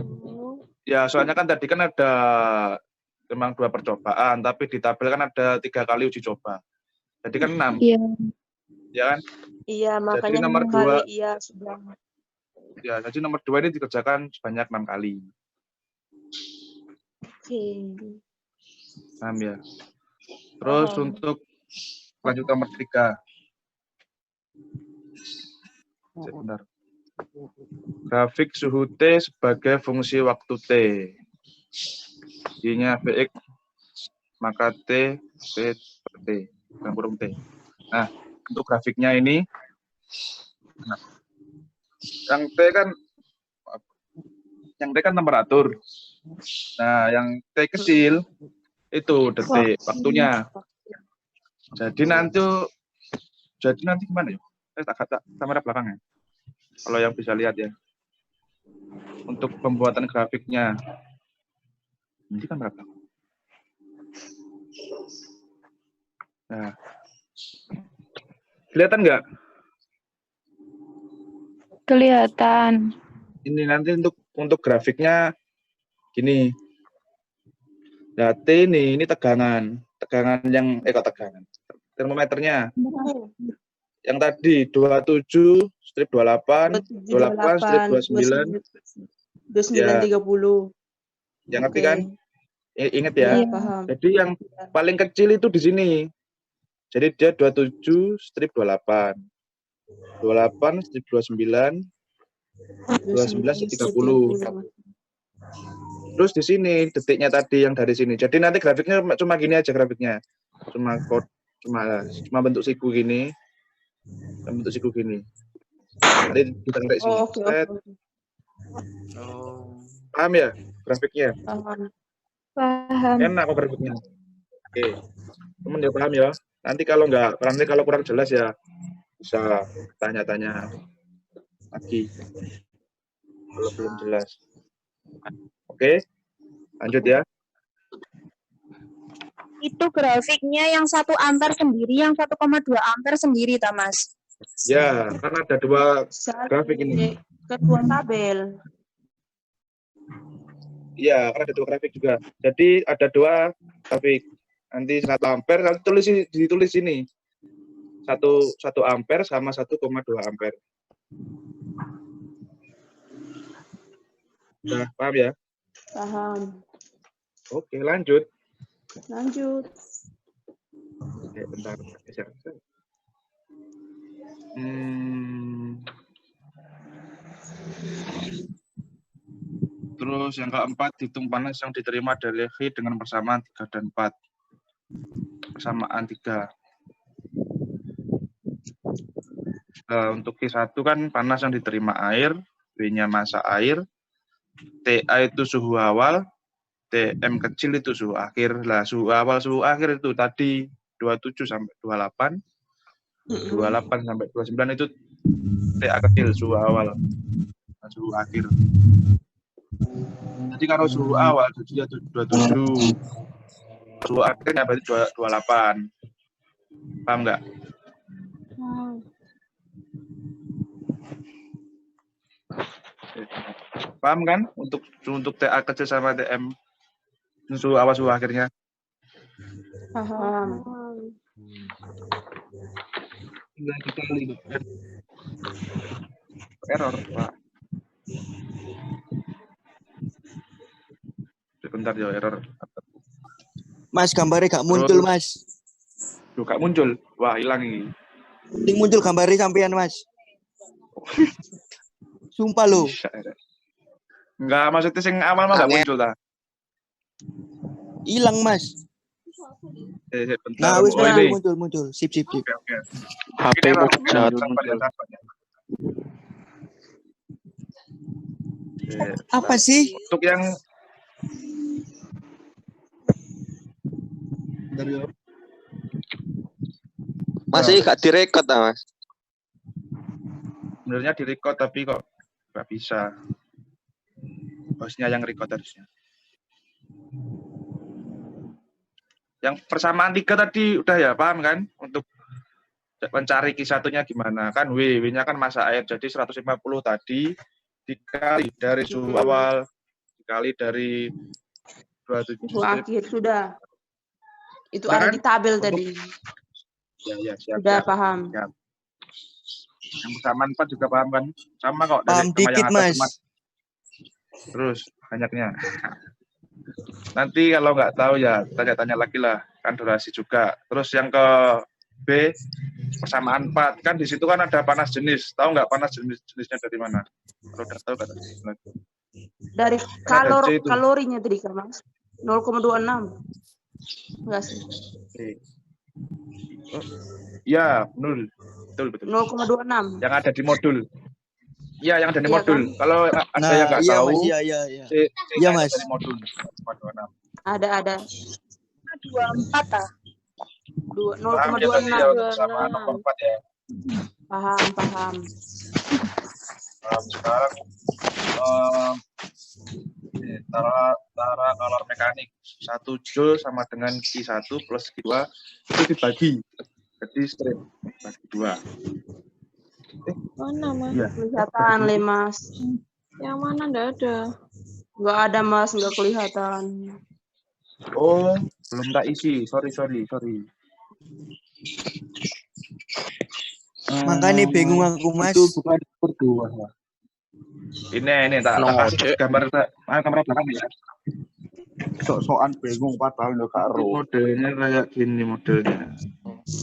Speaker 3: Ya, soalnya kan tadi kan ada memang 2 percobaan, tapi di tabel kan ada 3 kali uji coba. Jadi kan 6.
Speaker 9: Iya.
Speaker 3: Ya kan?
Speaker 7: Iya, makanya
Speaker 3: jadi nomor 2.
Speaker 7: Iya, sudah.
Speaker 3: Ya, jadi nomor 2 ini dikerjakan sebanyak 6 kali.
Speaker 7: Oke.
Speaker 3: Paham ya? Terus untuk lanjut nomor 3. Sebentar. Grafik suhu T sebagai fungsi waktu T. I-nya Vx, maka T, P, T, dalam kurung T. Nah, untuk grafiknya ini, yang T kan yang T kan temperatur. Nah, yang T kecil itu detik waktunya. Jadi nanti gimana ya? Tak kamera belakang ya. Kalau yang bisa lihat ya. Untuk pembuatan grafiknya. Ini kan berapa? Nah. Kelihatan nggak?
Speaker 9: Kelihatan.
Speaker 3: Ini nanti untuk grafiknya gini. Nah, T ini tegangan yang tegangan. Termometernya. Yang tadi 27 strip 28, 28 strip 29.
Speaker 7: 2930.
Speaker 3: Yang ngerti kan? Ingat ya.
Speaker 7: Iya, paham.
Speaker 3: Jadi yang paling kecil itu di sini. Jadi dia 27 strip 28. 28 strip 29. 29 strip 30. Terus di sini detiknya tadi yang dari sini. Jadi nanti grafiknya cuma gini aja grafiknya. Cuma bentuk siku gini. Bentuk siku gini. Nanti ditarik sini. Paham ya grafiknya?
Speaker 9: Paham.
Speaker 3: Enak kok grafiknya. Oke. Teman ya paham ya. Nanti kalau kurang jelas ya bisa tanya-tanya lagi. Kalau belum jelas. Oke. Lanjut ya.
Speaker 13: Itu grafiknya yang 1 ampere sendiri, yang 1,2 ampere sendiri, Mas.
Speaker 3: Ya, kan ada 2 grafik ini.
Speaker 7: Kedua tabel.
Speaker 3: Iya, kan ada 2 grafik juga. Jadi ada 2 grafik. Nanti 1 ampere, nanti ditulis ini. 1 ampere sama 1,2 ampere. Udah paham ya?
Speaker 7: Paham.
Speaker 3: Oke, lanjut. Oke, bentar. Terus yang keempat, hitung panas yang diterima dari Levi dengan persamaan 3 dan 4. Persamaan 3. Untuk Q1 kan panas yang diterima air, B-nya massa air, TA itu suhu awal, TM kecil itu suhu akhir. Lah suhu awal, suhu akhir itu tadi 27 sampai 28. 28 sampai 29 itu TA kecil suhu awal. Nah, suhu akhir. Jadi kalau suhu awal jadi 27. Suhu akhirnya berarti 28. Paham nggak? Paham kan untuk TA kecil sama TM suhu awal suhu akhirnya?
Speaker 7: Paham.
Speaker 3: Tinggal dikali itu. Error, Pak. Sebentar ya error.
Speaker 10: Mas, gambarnya gak muncul, Mas.
Speaker 3: Duh, gak muncul. Wah, hilang ini.
Speaker 10: Yang muncul gambarnya sampean, Mas. Sumpah lo.
Speaker 3: Enggak, maksudnya yang awal mah gak muncul lah.
Speaker 10: Hilang, Mas.
Speaker 3: Bentar.
Speaker 10: Nah, wis muncul. Sip.
Speaker 3: Oke.
Speaker 6: HP jatuh.
Speaker 10: Apa sih?
Speaker 3: Untuk yang
Speaker 14: Masih gak direkod, Mas.
Speaker 3: Sebenarnya direcord tapi kok nggak bisa. Hostnya yang record harusnya. Yang persamaan 3 tadi udah ya paham kan? Untuk mencari Q1-nya gimana kan? W-nya kan massa air jadi 150 tadi dikali dari suhu awal dikali dari 27
Speaker 7: Suhu akhir sudah. Itu
Speaker 3: nah,
Speaker 7: ada
Speaker 3: kan?
Speaker 7: di tabel tadi.
Speaker 3: Ya, siap.
Speaker 7: Sudah paham.
Speaker 3: Siap. Yang persamaan 4 juga paham kan? Sama kok dari
Speaker 10: Paham dikit, Mas.
Speaker 3: Terus banyaknya. Nanti kalau nggak tahu ya tanya-tanya lagi lah, kan durasi juga. Terus yang ke B persamaan 4 kan di situ kan ada panas jenis. Tahu nggak panas jenisnya dari mana? Kalau udah tahu kata.
Speaker 7: Dari kalorinya tadi kan, Mas. 0,26. Enggak sih?
Speaker 3: Ya, 0. Betul.
Speaker 7: 0,26.
Speaker 3: Yang ada di modul. Iya, yang dari
Speaker 7: Iya
Speaker 3: modul.
Speaker 7: kan?
Speaker 3: Kalau ada yang
Speaker 10: Nah,
Speaker 3: nggak
Speaker 10: iya
Speaker 3: tahu,
Speaker 10: Mas, iya. Iya Mas.
Speaker 3: dari modul 0,26.
Speaker 7: Ada.
Speaker 13: 24 ah.
Speaker 3: Paham ya tadi ya
Speaker 7: 0,26.
Speaker 3: untuk sama nomor 4 ya.
Speaker 7: Paham.
Speaker 3: Sekarang cara color mekanik 1 joule sama dengan Q1 plus Q2 itu dibagi. Jadi strip bagi 2.
Speaker 11: Mana Mas?
Speaker 3: Iya.
Speaker 7: Kelihatan le Mas.
Speaker 11: Yang mana nggak ada?
Speaker 7: Nggak ada Mas, nggak kelihatan.
Speaker 3: Oh, belum tak isi. Sorry.
Speaker 10: Makanya bingung aku Mas.
Speaker 3: Itu bukan per 2. Ini tak kasih gambar kamera belakang ya.
Speaker 15: Sok-sokan bingung padahal nggak karo.
Speaker 3: Modelnya kayak gini modelnya.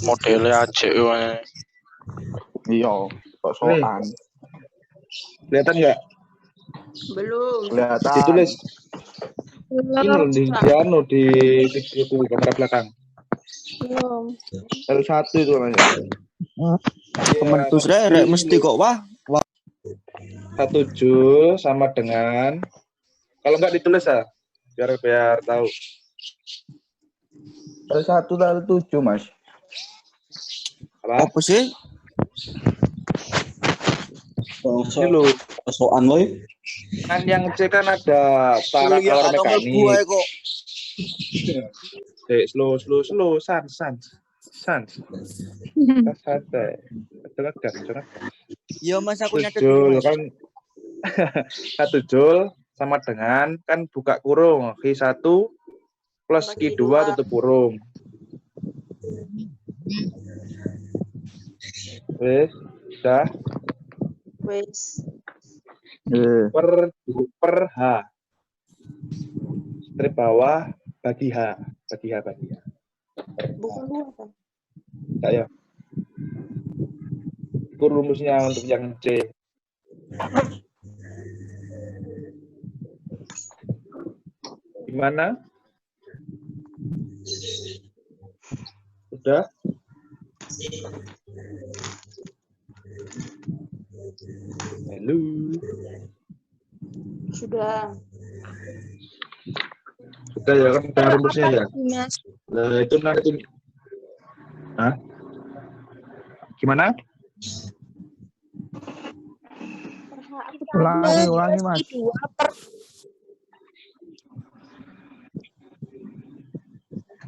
Speaker 6: Modelnya aja ya.
Speaker 15: Iya, sok-sokan.
Speaker 3: Kelihatan nggak?
Speaker 7: Belum.
Speaker 15: Kelihatan.
Speaker 3: Ditulis.
Speaker 11: Belum.
Speaker 3: Di video kamera belakang.
Speaker 11: Belum.
Speaker 15: L1 itu namanya.
Speaker 10: Temen tuh rek mesti kok wah.
Speaker 3: 1 joule sama dengan, kalau nggak ditulis ya, biar tahu.
Speaker 15: L1 dan L7 Mas.
Speaker 10: Apa sih?
Speaker 3: Ini lo
Speaker 15: Soan lo.
Speaker 3: kan yang C kan ada para color mekanik.
Speaker 10: Kok.
Speaker 3: Slow, sans. Santai. Jangan.
Speaker 10: Iya Mas, aku nyatet
Speaker 3: Joule kan 1 joule sama dengan kan buka kurung Q1 plus Q2 tutup kurung. Wes, sudah.
Speaker 7: Wes.
Speaker 3: Per H. Strip bawah bagi H.
Speaker 7: Bukan 2 kan?
Speaker 3: Enggak ya. Itu rumusnya untuk yang C. Gimana? Sudah? Halo.
Speaker 7: Sudah.
Speaker 3: Sudah ya kan udah rumusnya ya.
Speaker 13: Mas.
Speaker 3: Nah, itu nanti. Hah? Gimana?
Speaker 15: Ulangi Mas.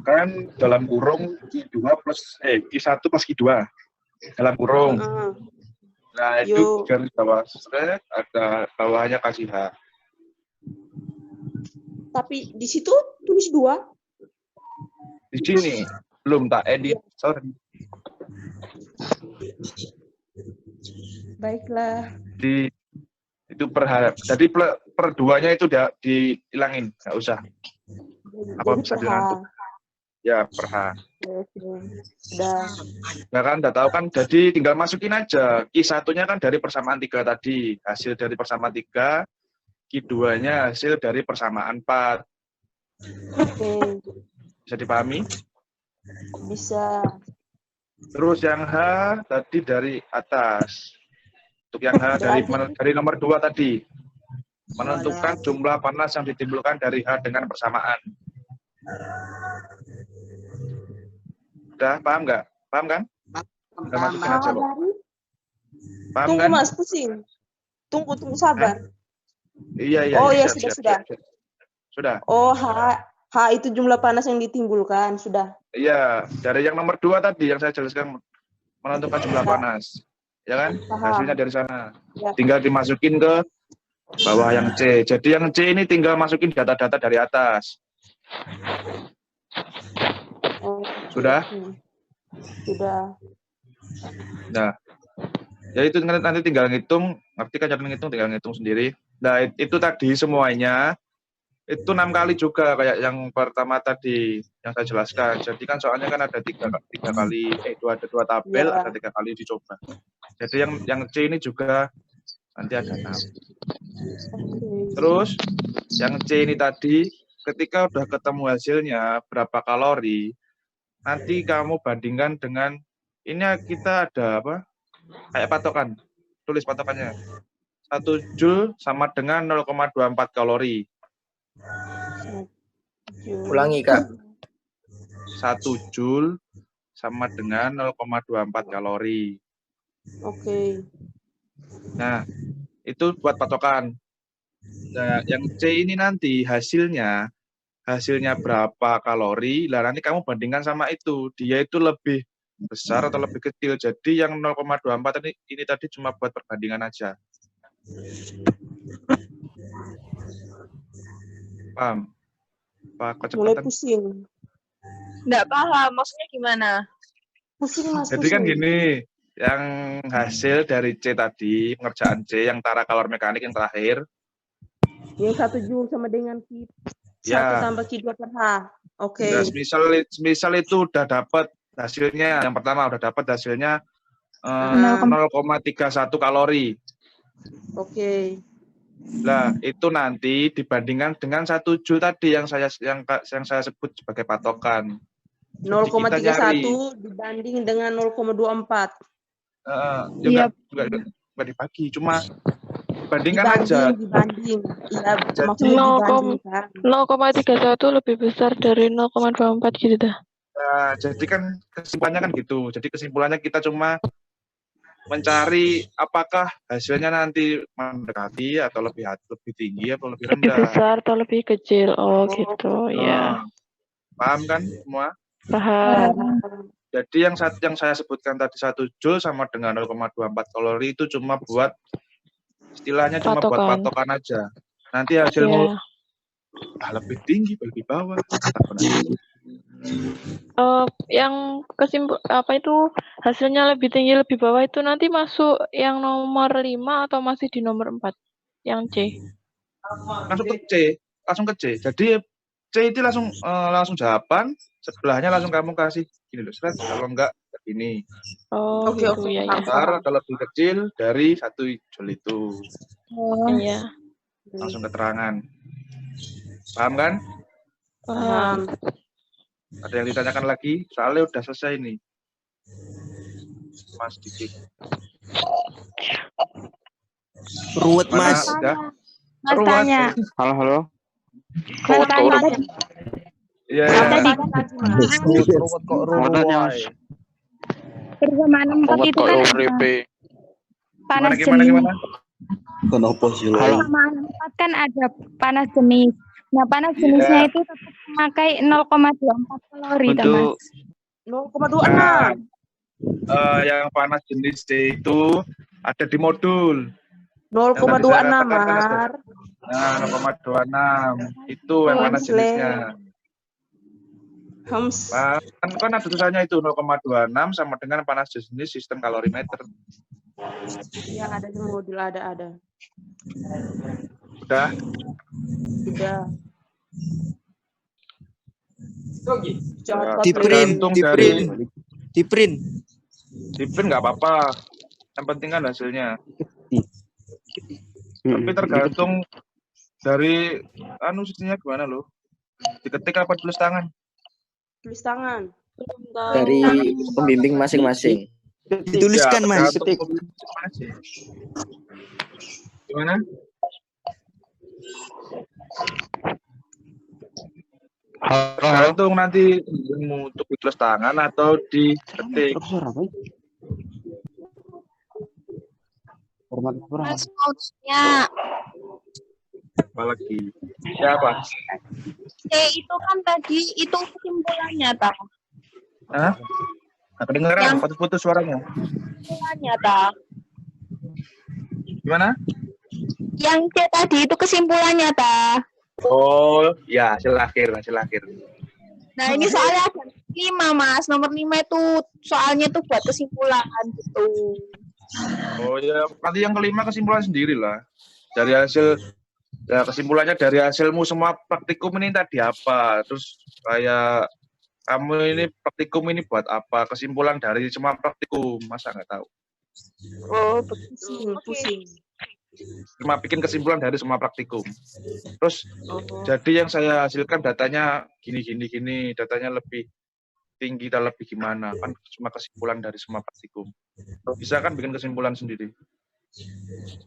Speaker 3: Kan dalam kurung Q2 plus Q1 plus Q2 dalam kurung. Nah, itu garis bawah strip ada bawahnya kasih H.
Speaker 7: Tapi di situ tulis 2.
Speaker 3: Di sini belum tak edit, sorry.
Speaker 7: Baiklah.
Speaker 3: Itu jadi per 2-nya itu udah dihilangin, nggak usah. Apa bisa dilanjut? Ya, per H.
Speaker 7: Udah.
Speaker 3: Nah kan udah tahu kan, jadi tinggal masukin aja. Q1-nya kan dari persamaan 3 tadi, hasil dari persamaan 3, Q2-nya hasil dari persamaan 4.
Speaker 7: Oke.
Speaker 3: Bisa dipahami?
Speaker 7: Bisa.
Speaker 3: Terus yang H tadi dari atas. Untuk yang H dari nomor 2 tadi. Menentukan jumlah panas yang ditimbulkan dari H dengan persamaan. Udah paham nggak? Paham kan? Udah masukin aja kok. Paham
Speaker 7: Tunggu
Speaker 3: kan?
Speaker 7: Mas, pusing. Tunggu sabar.
Speaker 3: Iya.
Speaker 7: Oh ya,
Speaker 3: siap. Sudah.
Speaker 7: Oh, H itu jumlah panas yang ditimbulkan, sudah.
Speaker 3: Iya, dari yang nomor 2 tadi yang saya jelaskan, menentukan jumlah panas. Ya kan? Hasilnya dari sana.
Speaker 7: Ya.
Speaker 3: Tinggal dimasukin ke bawah yang C. Jadi yang C ini tinggal masukin data-data dari atas.
Speaker 7: Oh,
Speaker 3: sudah?
Speaker 7: Sudah.
Speaker 3: Nah, ya itu nanti tinggal ngitung, ngerti kan cara ngitung, tinggal ngitung sendiri. Nah, itu tadi semuanya itu 6 kali juga kayak yang pertama tadi yang saya jelaskan. Jadi kan soalnya kan ada tiga kali, ada dua tabel, ada 3 kali dicoba. Jadi yang C ini juga nanti ada 6. Terus yang C ini tadi ketika udah ketemu hasilnya berapa kalori, nanti kamu bandingkan dengan ini kita ada apa? Kayak patokan. Tulis patokannya. 1 Joule sama dengan 0,24 kalori.
Speaker 10: Ulangi, Kak.
Speaker 3: 1 Joule sama dengan 0,24 kalori.
Speaker 7: Oke.
Speaker 3: Nah, itu buat patokan. Nah, yang C ini nanti hasilnya berapa kalori, lah nanti kamu bandingkan sama itu. Dia itu lebih besar atau lebih kecil. Jadi yang 0,24 ini tadi cuma buat perbandingan aja. Paham? Pak,
Speaker 7: Mulai
Speaker 3: kecepatan.
Speaker 7: pusing.
Speaker 13: Nggak paham, maksudnya gimana?
Speaker 7: Pusing Mas,
Speaker 3: Jadi kan
Speaker 7: pusing.
Speaker 3: gini, yang hasil dari C tadi, pengerjaan C yang tara kalor mekanik yang terakhir.
Speaker 7: Yang 1 Joule sama dengan Q1
Speaker 3: Ya.
Speaker 7: tambah Q2 per H. Oke.
Speaker 3: Ya, misal itu udah dapat hasilnya, yang pertama udah dapat hasilnya 0,31 kalori.
Speaker 7: Oke.
Speaker 3: Nah, itu nanti dibandingkan dengan 1 Joule tadi yang saya sebut sebagai patokan.
Speaker 7: 0,31 dibanding dengan 0,24.
Speaker 3: Ya nggak dibagi, cuma bandingkan aja.
Speaker 7: Dibanding. Iya,
Speaker 11: maksudnya dibandingkan. 0,31 lebih besar dari 0,24 gitu dah.
Speaker 3: Nah, jadi kan kesimpulannya kan gitu. Jadi kesimpulannya kita cuma mencari apakah hasilnya nanti mendekati atau lebih tinggi atau lebih rendah.
Speaker 11: Lebih besar atau lebih kecil. Oh, gitu, ya.
Speaker 3: Paham kan semua?
Speaker 11: Paham.
Speaker 3: Jadi yang saya sebutkan tadi 1 Joule sama dengan 0,24 kalori itu cuma buat istilahnya cuma buat patokan aja. Nanti hasilmu lebih tinggi, lebih bawah.
Speaker 11: Yang hasilnya lebih tinggi lebih bawah itu nanti masuk yang nomor 5 atau masih di nomor 4? Yang C.
Speaker 3: Langsung ke C. Jadi C itu langsung jawaban, sebelahnya langsung kamu kasih gini loh, kalau enggak begini.
Speaker 11: Oh,
Speaker 7: oke.
Speaker 11: Ya.
Speaker 3: Besar atau lebih kecil dari 1 Joule itu.
Speaker 11: Oh, iya.
Speaker 3: Langsung keterangan. Paham kan?
Speaker 11: Paham.
Speaker 3: Ada yang ditanyakan lagi? Soalnya udah selesai nih. Mas Diki.
Speaker 10: Ruwet, Mas.
Speaker 3: Udah?
Speaker 9: Mas tanya.
Speaker 15: Halo.
Speaker 9: Mas tanya.
Speaker 3: Iya.
Speaker 15: Ruwet kok ruwet.
Speaker 9: Persamaan 4 itu kan panas jenis.
Speaker 10: Kenapa sih?
Speaker 9: Persamaan 4 kan ada panas jenis. Nah, panas jenisnya itu tetap memakai 0,24 kalori, Mas.
Speaker 7: 0,26.
Speaker 3: Yang panas jenis C itu ada di modul.
Speaker 7: 0,26, Mar.
Speaker 3: Nah, 0,26. Itu yang panas jenisnya. Kan ada tulisannya itu 0,26 sama dengan panas jenis sistem kalorimeter.
Speaker 7: Yang ada di modul ada.
Speaker 3: Udah.
Speaker 10: Di print
Speaker 3: nggak apa-apa. Yang penting kan hasilnya. Tapi tergantung dari sistemnya gimana loh. Diketik apa tulis tangan?
Speaker 7: Tulis tangan.
Speaker 10: Dari pembimbing masing-masing. Dituliskan, Mas.
Speaker 3: Gimana? Tergantung nanti untuk ditulis tangan atau diketik.
Speaker 13: Mas mau tanya.
Speaker 3: Apalagi siapa?
Speaker 13: Itu kan tadi itu kesimpulannya tak?
Speaker 3: Hah? Nggak kedengeran, putus suaranya.
Speaker 13: Kesimpulannya tak?
Speaker 3: Gimana?
Speaker 13: Yang C tadi itu kesimpulannya tak?
Speaker 3: Oh, ya hasil akhir.
Speaker 13: Nah, ini soalnya ada 5, Mas. Nomor 5 itu soalnya tuh buat kesimpulan gitu.
Speaker 3: Oh ya, nanti yang kelima kesimpulan sendiri lah. Dari hasil, ya kesimpulannya dari hasilmu semua praktikum ini tadi apa. Terus kayak kamu ini praktikum ini buat apa. Kesimpulan dari semua praktikum, masa nggak tahu.
Speaker 7: Oh, pusing.
Speaker 3: Cuma bikin kesimpulan dari semua praktikum. Terus jadi yang saya hasilkan datanya gini, datanya lebih tinggi dan lebih gimana, kan cuma kesimpulan dari semua praktikum. Bisa kan bikin kesimpulan sendiri.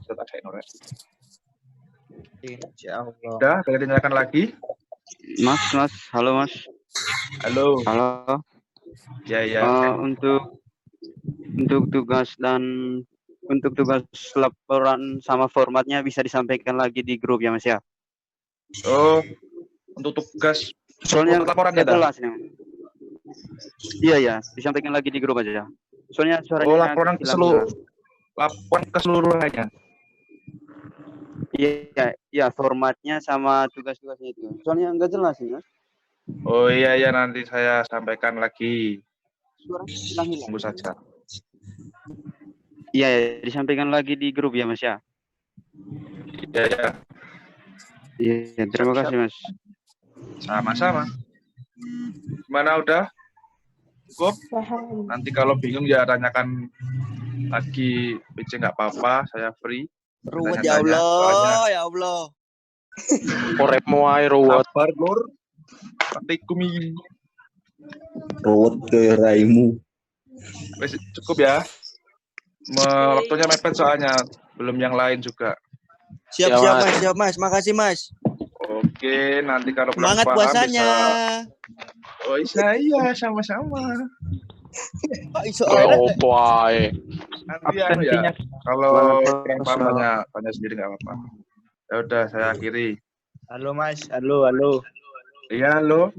Speaker 3: Tetap saya norek.
Speaker 14: Ya Allah.
Speaker 3: Udah, saya dinyalakan lagi.
Speaker 16: Mas, halo Mas.
Speaker 3: Halo.
Speaker 16: Halo.
Speaker 3: Ya.
Speaker 16: Untuk tugas laporan sama formatnya bisa disampaikan lagi di grup ya Mas ya.
Speaker 3: Oh, untuk tugas
Speaker 16: soalnya
Speaker 3: laporan ya,
Speaker 16: jelas nih. Iya, disampaikan lagi di grup aja. Soalnya suaranya
Speaker 3: laporan keseluruhannya.
Speaker 16: Iya, formatnya sama tugas-tugasnya itu. Soalnya enggak jelas nih, Mas.
Speaker 3: Oh iya, nanti saya sampaikan lagi.
Speaker 16: Suara hilang.
Speaker 3: Tunggu saja.
Speaker 16: Iya, disampaikan lagi di grup ya, Mas ya.
Speaker 3: Iya.
Speaker 16: Iya, terima kasih, Mas.
Speaker 3: Sama-sama. Gimana udah? Cukup? Nanti kalau bingung ya tanyakan lagi PC nggak apa-apa, saya free.
Speaker 10: Ruwet ya Allah, ya Allah.
Speaker 6: Korepmu ae ruwet.
Speaker 3: Sabar, Lur. Patikum iki.
Speaker 17: Ruwet ke raimu.
Speaker 3: Wes cukup ya. Waktunya mepet soalnya, belum yang lain juga.
Speaker 10: Siap Mas. Makasih Mas.
Speaker 3: Oke, nanti kalau belum
Speaker 10: semangat
Speaker 3: paham
Speaker 10: puasanya.
Speaker 3: Bisa... Oh iya, sama-sama. Nanti ya, kalau kurang paham tanya sendiri nggak apa-apa. Ya udah, saya akhiri.
Speaker 14: Halo Mas, halo.
Speaker 3: Iya, halo.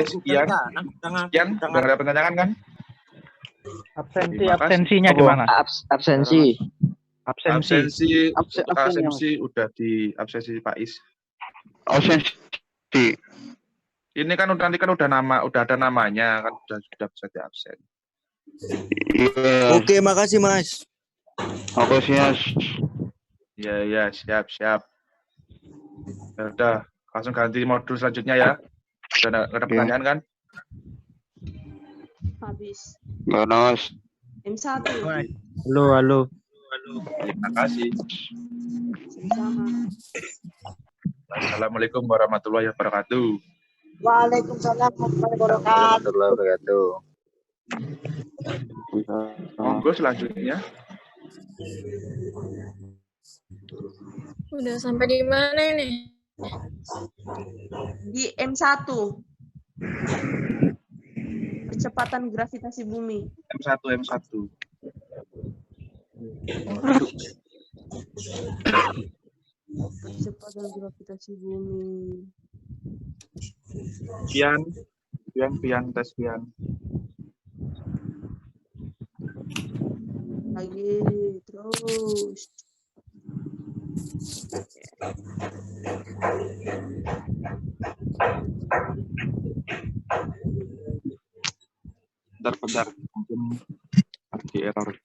Speaker 3: Sekian. Udah ada pertanyaan kan?
Speaker 5: Absensinya gimana?
Speaker 14: Absensi
Speaker 3: udah di absensi Pak Is.
Speaker 16: Absensi.
Speaker 3: Ini kan nanti kan udah ada namanya kan sudah bisa di absen.
Speaker 10: Oke, makasih Mas.
Speaker 16: Makasih Mas.
Speaker 3: Iya, siap. Ya udah, langsung ganti modul selanjutnya ya. Sudah ada pertanyaan kan?
Speaker 7: Habis.
Speaker 16: Mas.
Speaker 7: M1.
Speaker 5: Halo.
Speaker 3: Terima kasih.
Speaker 7: Sama.
Speaker 3: Assalamualaikum warahmatullahi wabarakatuh.
Speaker 12: Waalaikumsalam warahmatullahi wabarakatuh.
Speaker 3: Monggo selanjutnya.
Speaker 18: Udah sampai di mana ini?
Speaker 7: Di M1. Percepatan gravitasi bumi.
Speaker 3: M1.
Speaker 7: Percepatan gravitasi bumi.
Speaker 3: Tes pian.
Speaker 7: Lagi terus.
Speaker 3: Bentar, mungkin ada error.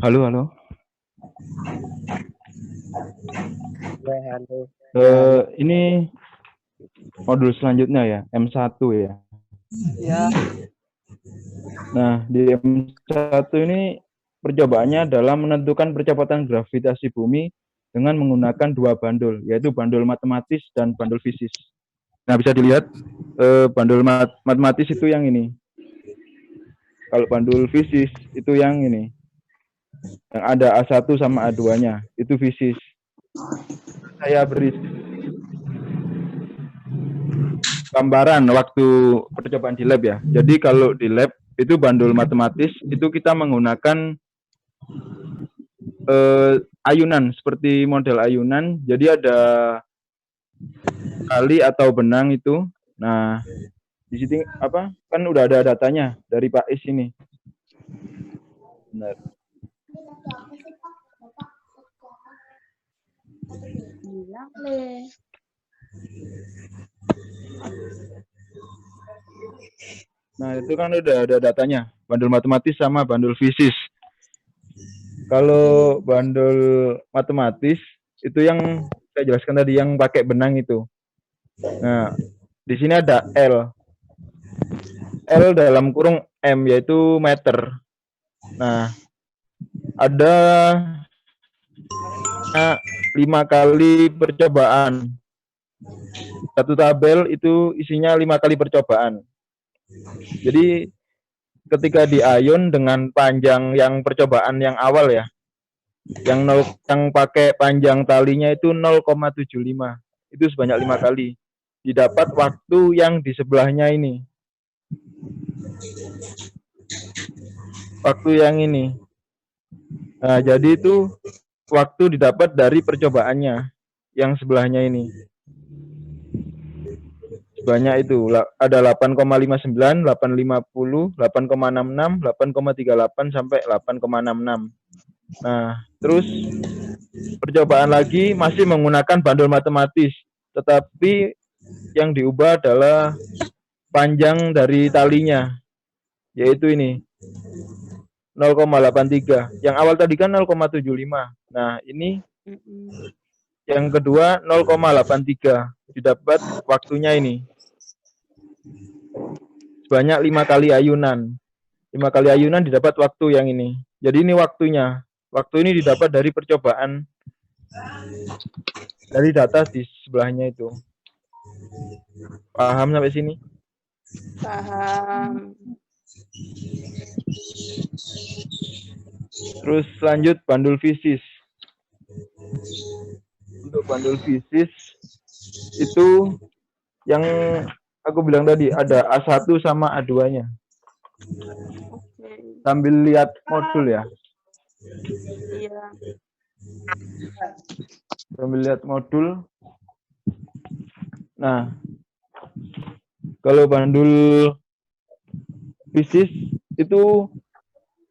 Speaker 5: Halo.
Speaker 14: Halo.
Speaker 5: Ini modul selanjutnya ya, M1 ya.
Speaker 12: Ya.
Speaker 5: Nah, di M1 ini percobaannya adalah menentukan percepatan gravitasi bumi dengan menggunakan dua bandul, yaitu bandul matematis dan bandul fisis. Nah, bisa dilihat bandul matematis itu yang ini. Kalau bandul fisis itu yang ini. Yang ada A1 sama A2-nya, itu fisis. Saya beri gambaran waktu percobaan di lab ya. Jadi kalau di lab itu bandul matematis itu kita menggunakan ayunan seperti model ayunan. Jadi ada kali atau benang itu. Nah, di sini apa? Kan udah ada datanya dari Pak Is ini. Benar. Nah, itu kan udah ada datanya, bandul matematis sama bandul fisis. Kalau bandul matematis Itu yang saya jelaskan tadi, yang pakai benang itu. Nah, di sini ada L. L dalam kurung M, yaitu meter. Nah, ada 5 kali percobaan. Satu tabel itu isinya 5 kali percobaan. Jadi ketika diayun dengan panjang yang percobaan yang awal ya, yang pakai panjang talinya itu 0,75. Itu sebanyak 5 kali. Didapat waktu yang di sebelahnya ini. Waktu yang ini. Nah, jadi itu waktu didapat dari percobaannya yang sebelahnya ini. Banyak itu, ada 8,59, 8,50, 8,66, 8,38 sampai 8,66. Nah, terus percobaan lagi masih menggunakan bandul matematis, tetapi yang diubah adalah panjang dari talinya, yaitu ini 0,83. Yang awal tadi kan 0,75. Nah, ini yang kedua 0,83. Didapat waktunya ini sebanyak 5 kali ayunan. 5 kali ayunan didapat waktu yang ini. Jadi ini waktunya. Waktu ini didapat dari percobaan dari data di sebelahnya itu. Paham sampai sini?
Speaker 7: Paham.
Speaker 5: Terus lanjut bandul fisis. Untuk bandul fisis itu yang aku bilang tadi, ada A1 sama A2-nya. Sambil lihat modul ya.
Speaker 7: Iya.
Speaker 5: Sambil lihat modul. Nah, kalau bandul fisis itu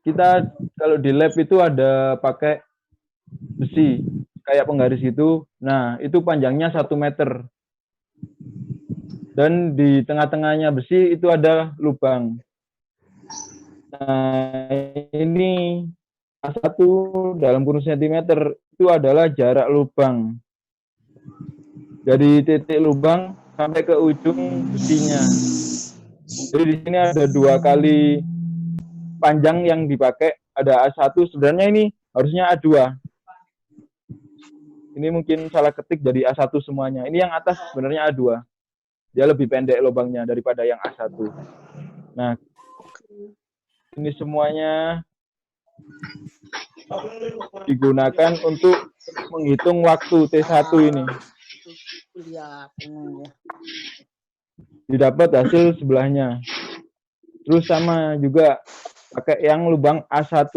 Speaker 5: kita kalau di lab itu ada pakai besi kayak penggaris gitu. Nah, itu panjangnya 1 meter. Dan di tengah-tengahnya besi itu ada lubang. Nah, ini A1 dalam kurung sentimeter itu adalah jarak lubang. Dari titik lubang sampai ke ujung besinya. Jadi di sini ada 2 kali panjang yang dipakai. Ada A1, sebenarnya ini harusnya A2. Ini mungkin salah ketik dari A1 semuanya. Ini yang atas sebenarnya A2. Dia lebih pendek lubangnya daripada yang A1. Nah, ini semuanya digunakan untuk menghitung waktu T1 ini. Didapat hasil sebelahnya. Terus sama juga pakai yang lubang A1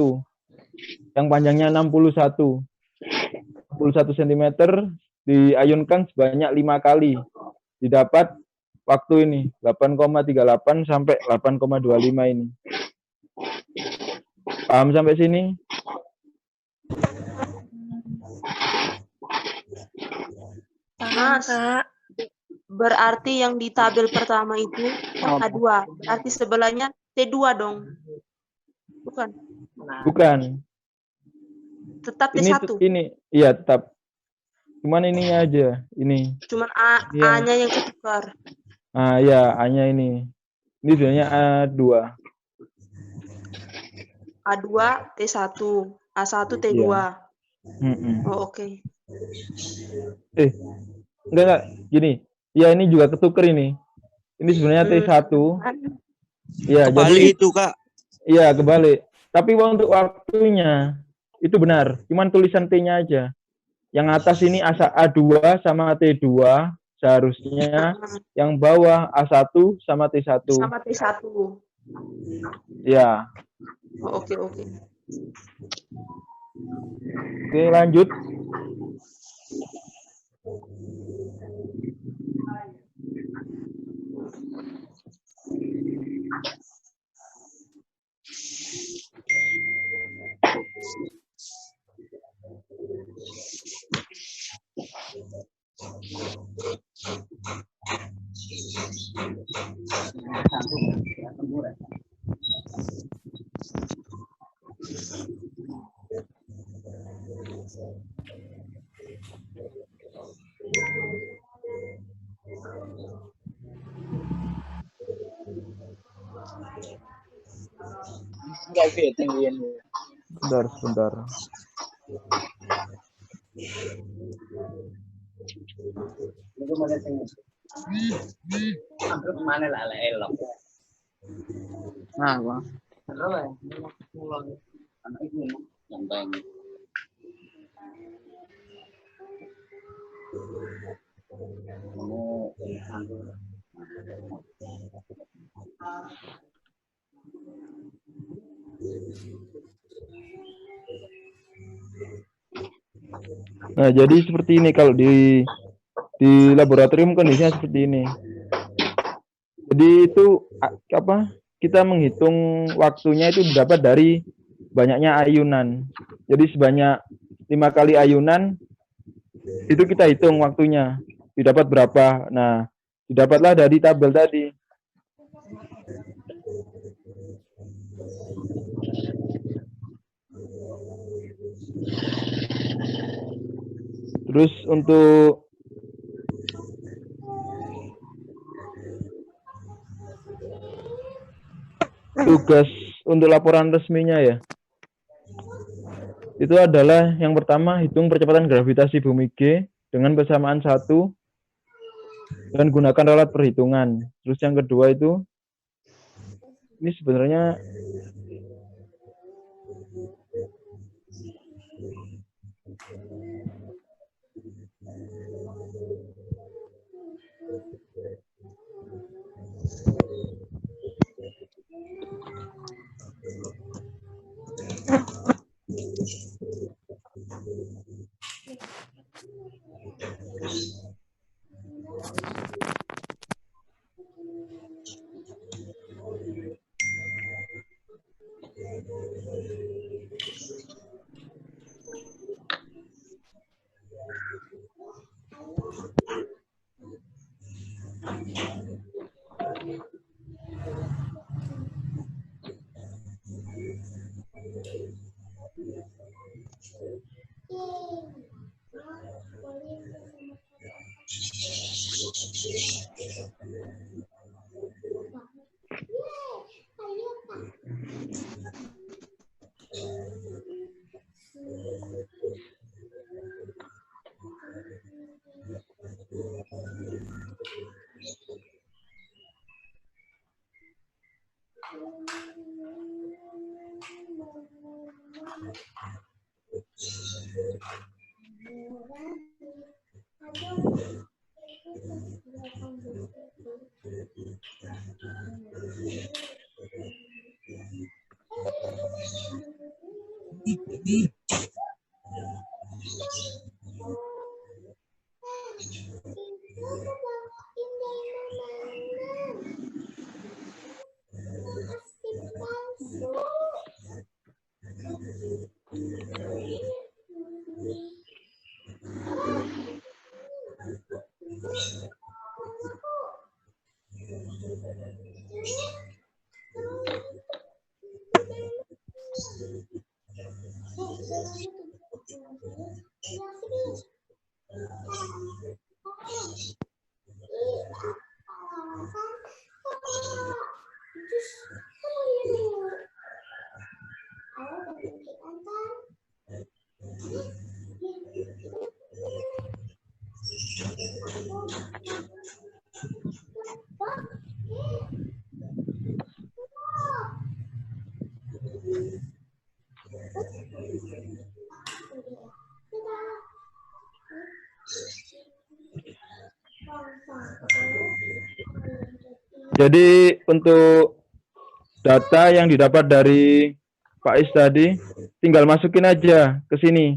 Speaker 5: yang panjangnya 61 cm, diayunkan sebanyak 5 kali. Didapat waktu ini 8,38 sampai 8,25 ini. Paham sampai sini?
Speaker 7: Mas, berarti yang di tabel pertama itu A2. Berarti sebelahnya T2 dong. Bukan?
Speaker 5: Bukan.
Speaker 7: Tetap
Speaker 5: Ini
Speaker 7: T1.
Speaker 5: ini iya tetap. Cuman ininya aja, ini.
Speaker 7: Cuman
Speaker 5: Iya.
Speaker 7: A-nya yang ketukar.
Speaker 5: Ah ya, A-nya ini. Ini sebenarnya A2.
Speaker 7: A2 T1, A1 T2.
Speaker 5: Iya.
Speaker 7: Oh, oke.
Speaker 5: Enggak, gini. Ya, ini juga ketuker ini. Ini sebenarnya T1. Ya,
Speaker 10: Kebalik
Speaker 5: jadi
Speaker 10: itu, Kak.
Speaker 5: Iya, kebalik. Tapi untuk waktunya itu benar. Cuman tulisan T-nya aja. Yang atas ini A2 sama T2 seharusnya, yang bawah A1 sama T1.
Speaker 7: Sama T1.
Speaker 5: Ya.
Speaker 7: Oh, oke.
Speaker 5: Oke, lanjut.
Speaker 14: Enggak fitting ini.
Speaker 5: Sebentar.
Speaker 14: Itu mana sing? Ambil kemana lah elok. Nah, Bang. Terus ya, pulang. Anak itu nyantai.
Speaker 5: Nah, jadi seperti ini kalau di laboratorium kondisinya seperti ini. Jadi itu apa? Kita menghitung waktunya itu dapat dari banyaknya ayunan. Jadi sebanyak 5 kali ayunan itu kita hitung waktunya. Didapat berapa? Nah, didapatlah dari tabel tadi. Terus untuk tugas untuk laporan resminya ya, itu adalah yang pertama hitung percepatan gravitasi bumi G dengan persamaan 1 dan gunakan ralat perhitungan. Terus yang kedua itu, ini sebenarnya jadi untuk data yang didapat dari Pak Is tadi, tinggal masukin aja ke sini.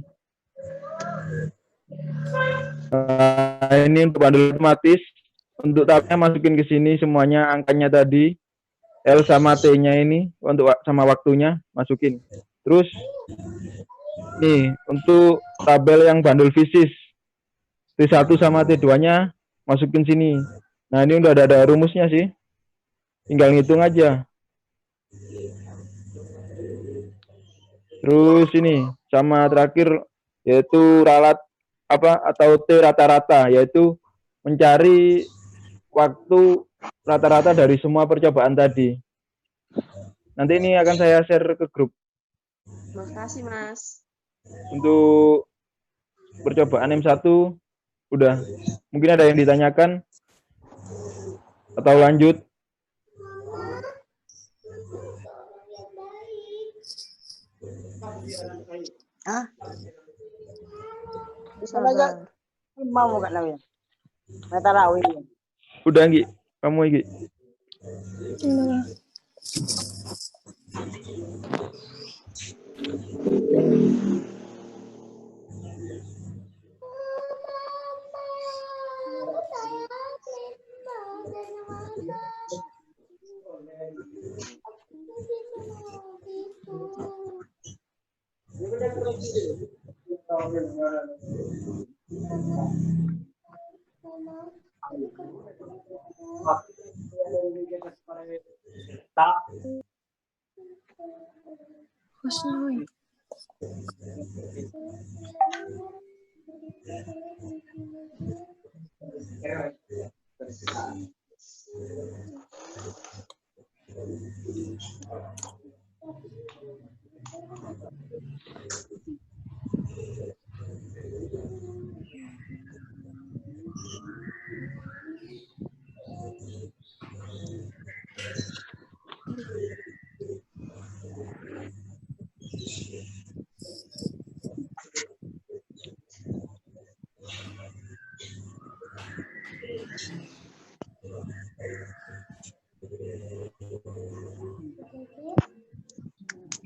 Speaker 5: Ini untuk bandul otomatis, untuk tabnya masukin ke sini semuanya angkanya tadi, L sama T-nya ini, untuk sama waktunya masukin. Terus, nih untuk tabel yang bandul fisis, T1 sama T2-nya masukin sini. Nah ini udah ada rumusnya sih. Tinggal ngitung aja. Terus ini sama terakhir yaitu ralat apa atau T rata-rata, yaitu mencari waktu rata-rata dari semua percobaan tadi. Nanti ini akan saya share ke grup.
Speaker 7: Makasih, Mas.
Speaker 5: Untuk percobaan M1 udah. Mungkin ada yang ditanyakan atau lanjut?
Speaker 12: Hah?
Speaker 7: Sabar.
Speaker 12: Mau gak nawin? Matarawih.
Speaker 5: Udah, Nggi. Kamu, Nggi.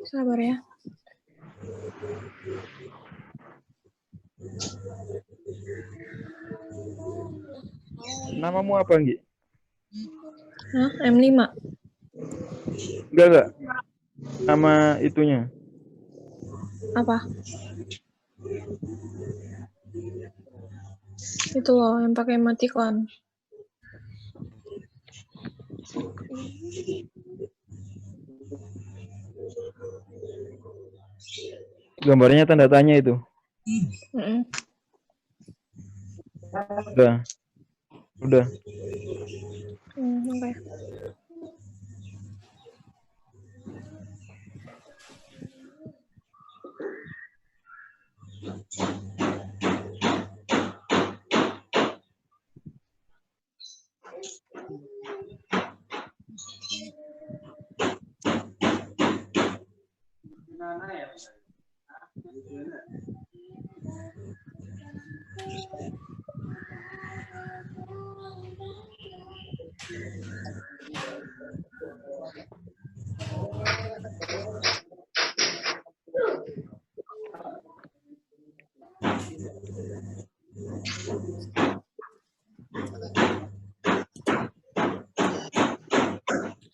Speaker 11: Sabar ya.
Speaker 5: Namamu apa, Nggi?
Speaker 11: Hah? M5.
Speaker 5: Enggak. Nama itunya.
Speaker 11: Apa? Itu loh yang pakai emoticon.
Speaker 5: Gambarnya tanda tanya itu. Udah.
Speaker 11: Oke.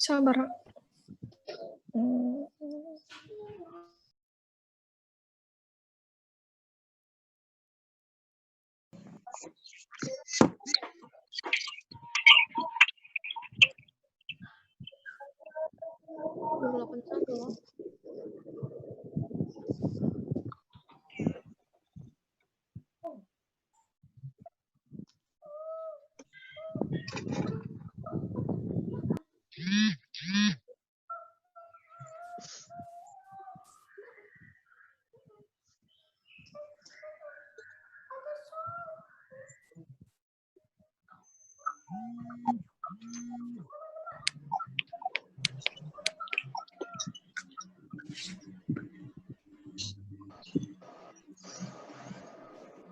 Speaker 11: Sabar.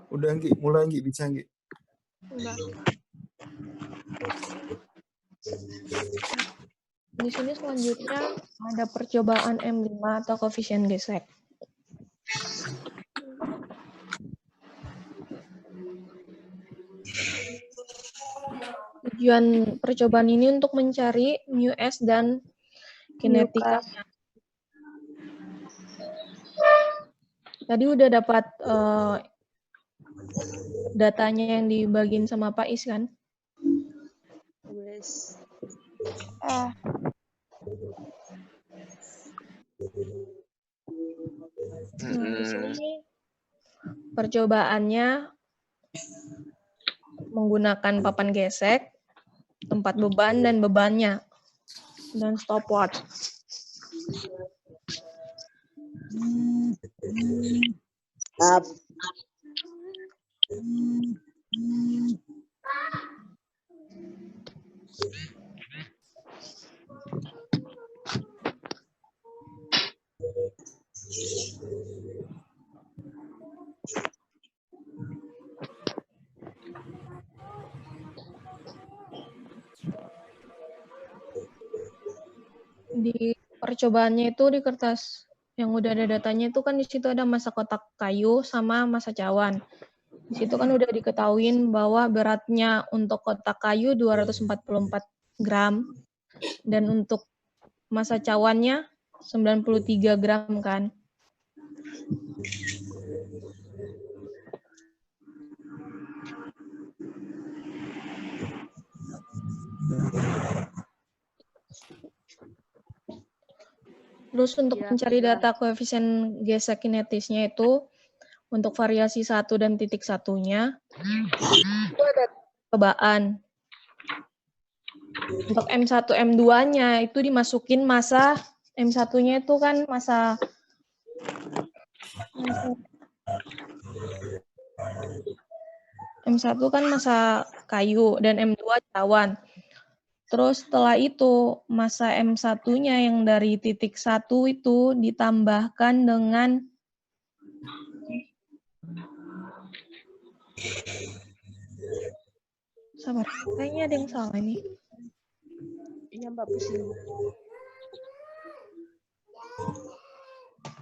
Speaker 15: Udah, Nggi. Mulai, Nggi. Bisa, Nggi.
Speaker 11: Udah. Di sini selanjutnya ada percobaan M5 atau koefisien gesek. Tujuan percobaan ini untuk mencari μs dan kinetikanya. Tadi udah dapat datanya yang dibagiin sama Pak Is kan?
Speaker 7: Wes.
Speaker 11: Nah, di sini percobaannya menggunakan papan gesek, tempat beban dan bebannya, dan stopwatch.
Speaker 18: Di percobaannya itu di kertas yang udah ada datanya itu kan di situ ada massa kotak kayu sama massa cawan. Di situ kan udah diketahuin bahwa beratnya untuk kotak kayu 244 gram dan untuk massa cawannya 93 gram kan. Terus untuk mencari data koefisien gesek kinetisnya itu untuk variasi 1 dan titik satunya itu ada percobaan. Untuk M1, M2-nya itu dimasukin massa M1-nya itu kan massa M1 kan massa kayu dan M2 cawan. Terus setelah itu massa M1-nya yang dari titik 1 itu ditambahkan dengan sabar, kayaknya ada yang salah ini.
Speaker 7: Iya Mbak, pusing.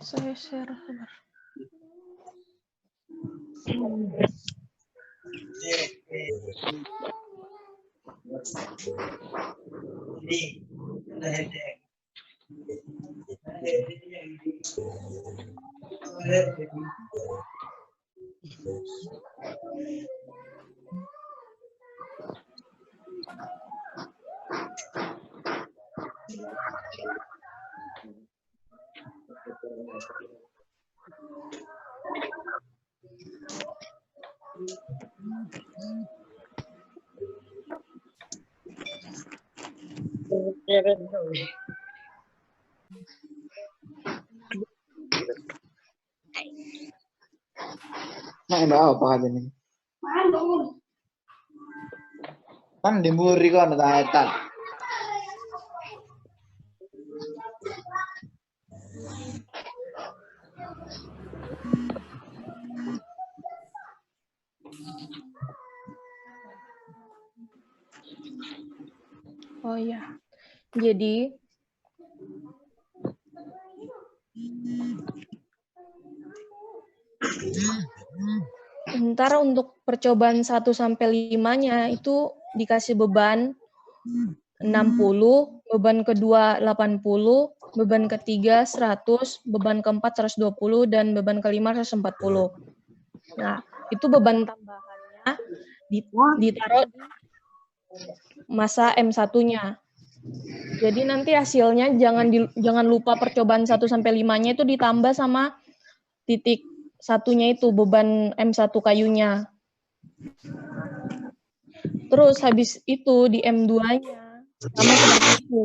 Speaker 18: Saya share, sabar.
Speaker 12: Mak enggak apa aja nih. Kan di muri kan ada etan.
Speaker 18: Oh iya. Jadi sementara untuk percobaan 1 sampai 5-nya itu dikasih beban 60, beban kedua 80, beban ketiga 100, beban keempat 120 dan beban kelima 140. Nah, itu beban tambahannya ditaruh di massa M1-nya. Jadi nanti hasilnya jangan lupa percobaan 1 sampai 5-nya itu ditambah sama titik satunya itu beban M1 kayunya. Terus habis itu di M2-nya sama seperti itu.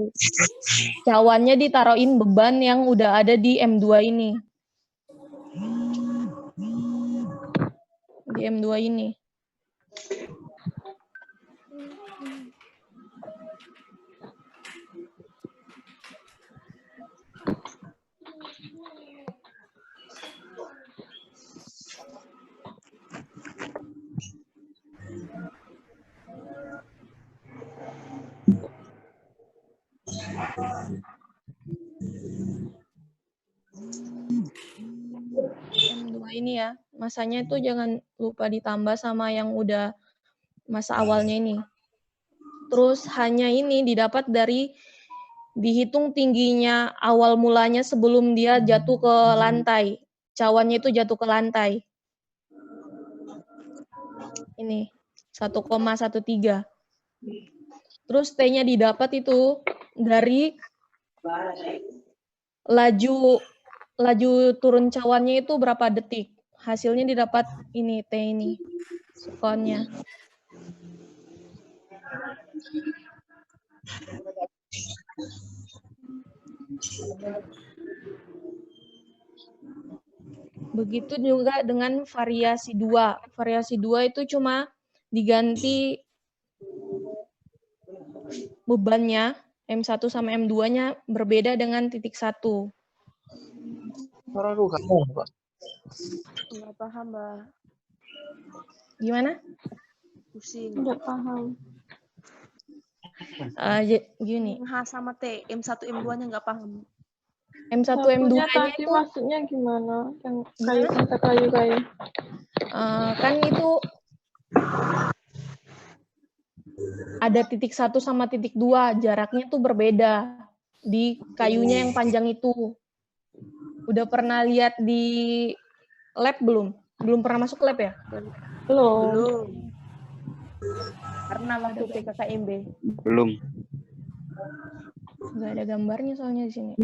Speaker 18: Cawannya ditaruhin beban yang udah ada di M2 ini. Di M2 ini. M2 ini ya, masanya itu jangan lupa ditambah sama yang udah masa awalnya ini. Terus hanya ini didapat dari dihitung tingginya awal mulanya sebelum dia jatuh ke lantai. Cawannya itu jatuh ke lantai. Ini 1,13. Terus T-nya didapat itu dari laju turun cawannya itu berapa detik. Hasilnya didapat ini T ini. Sekonnya. Begitu juga dengan variasi 2. Variasi 2 itu cuma diganti bebannya, M1 sama M2-nya berbeda dengan titik 1.
Speaker 7: Nggak paham, Mbak.
Speaker 18: Gimana?
Speaker 7: Pusing.
Speaker 11: Nggak paham.
Speaker 18: Gini.
Speaker 7: H sama T, M1, M2-nya nggak paham.
Speaker 18: M1,
Speaker 11: Satunya
Speaker 18: M2-nya
Speaker 11: tadi
Speaker 18: itu
Speaker 11: maksudnya gimana? Yang kayu kata kayu-kayu.
Speaker 18: kan itu ada titik 1 sama titik 2, jaraknya tuh berbeda di kayunya yang panjang itu. Udah pernah lihat di lab belum? Belum pernah masuk lab ya?
Speaker 11: Belum.
Speaker 7: Pernah waktu PKKMB.
Speaker 16: Belum.
Speaker 18: Nggak ada gambarnya soalnya di sini.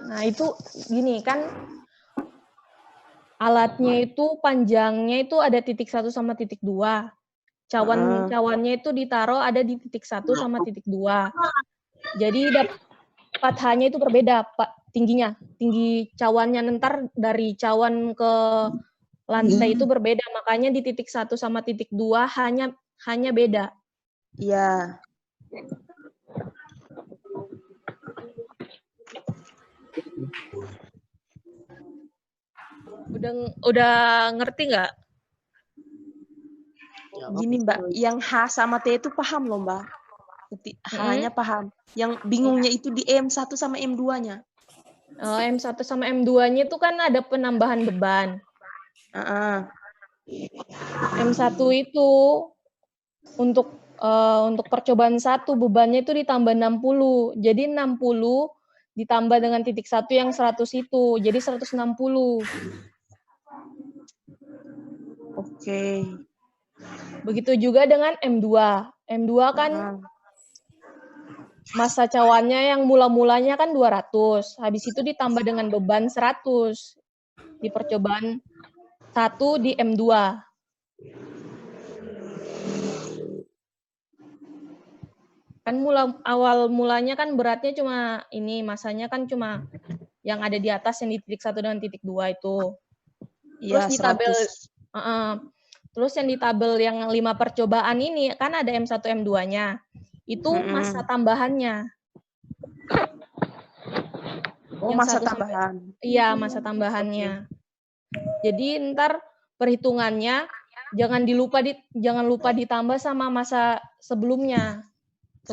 Speaker 18: Nah, itu gini kan alatnya itu panjangnya itu ada titik 1 sama titik 2. Cawannya itu ditaruh ada di titik 1 sama titik 2. Jadi dapat H-nya itu berbeda, Pak, tingginya. Tinggi cawannya ntar dari cawan ke lantai itu berbeda. Makanya di titik 1 sama titik 2 hanya beda.
Speaker 7: Iya.
Speaker 18: Udah ngerti nggak?
Speaker 7: Gini, Mbak, yang H sama T itu paham loh, Mbak. H-nya paham. Yang bingungnya itu di M1 sama M2-nya.
Speaker 18: Oh, M1 sama M2-nya itu kan ada penambahan beban. M1 itu untuk percobaan 1 bebannya itu ditambah 60. Jadi 60 ditambah dengan titik 1 yang 100 itu. Jadi 160.
Speaker 7: Oke.
Speaker 18: Begitu juga dengan M2. M2 kan masa cawannya yang mula-mulanya kan 200. Habis itu ditambah dengan beban 100 di percobaan 1 di M2. Kan awal mulanya kan beratnya cuma ini, masanya kan cuma yang ada di atas yang di titik 1 dan titik 2 itu. Terus
Speaker 7: Iya,
Speaker 18: di tabel terus yang di tabel yang 5 percobaan ini kan ada M1 M2-nya. Itu masa tambahannya.
Speaker 7: Oh,
Speaker 18: Yang
Speaker 7: masa
Speaker 18: 1
Speaker 7: tambahan.
Speaker 18: Iya, masa tambahannya. Jadi ntar perhitungannya jangan lupa ditambah sama masa sebelumnya.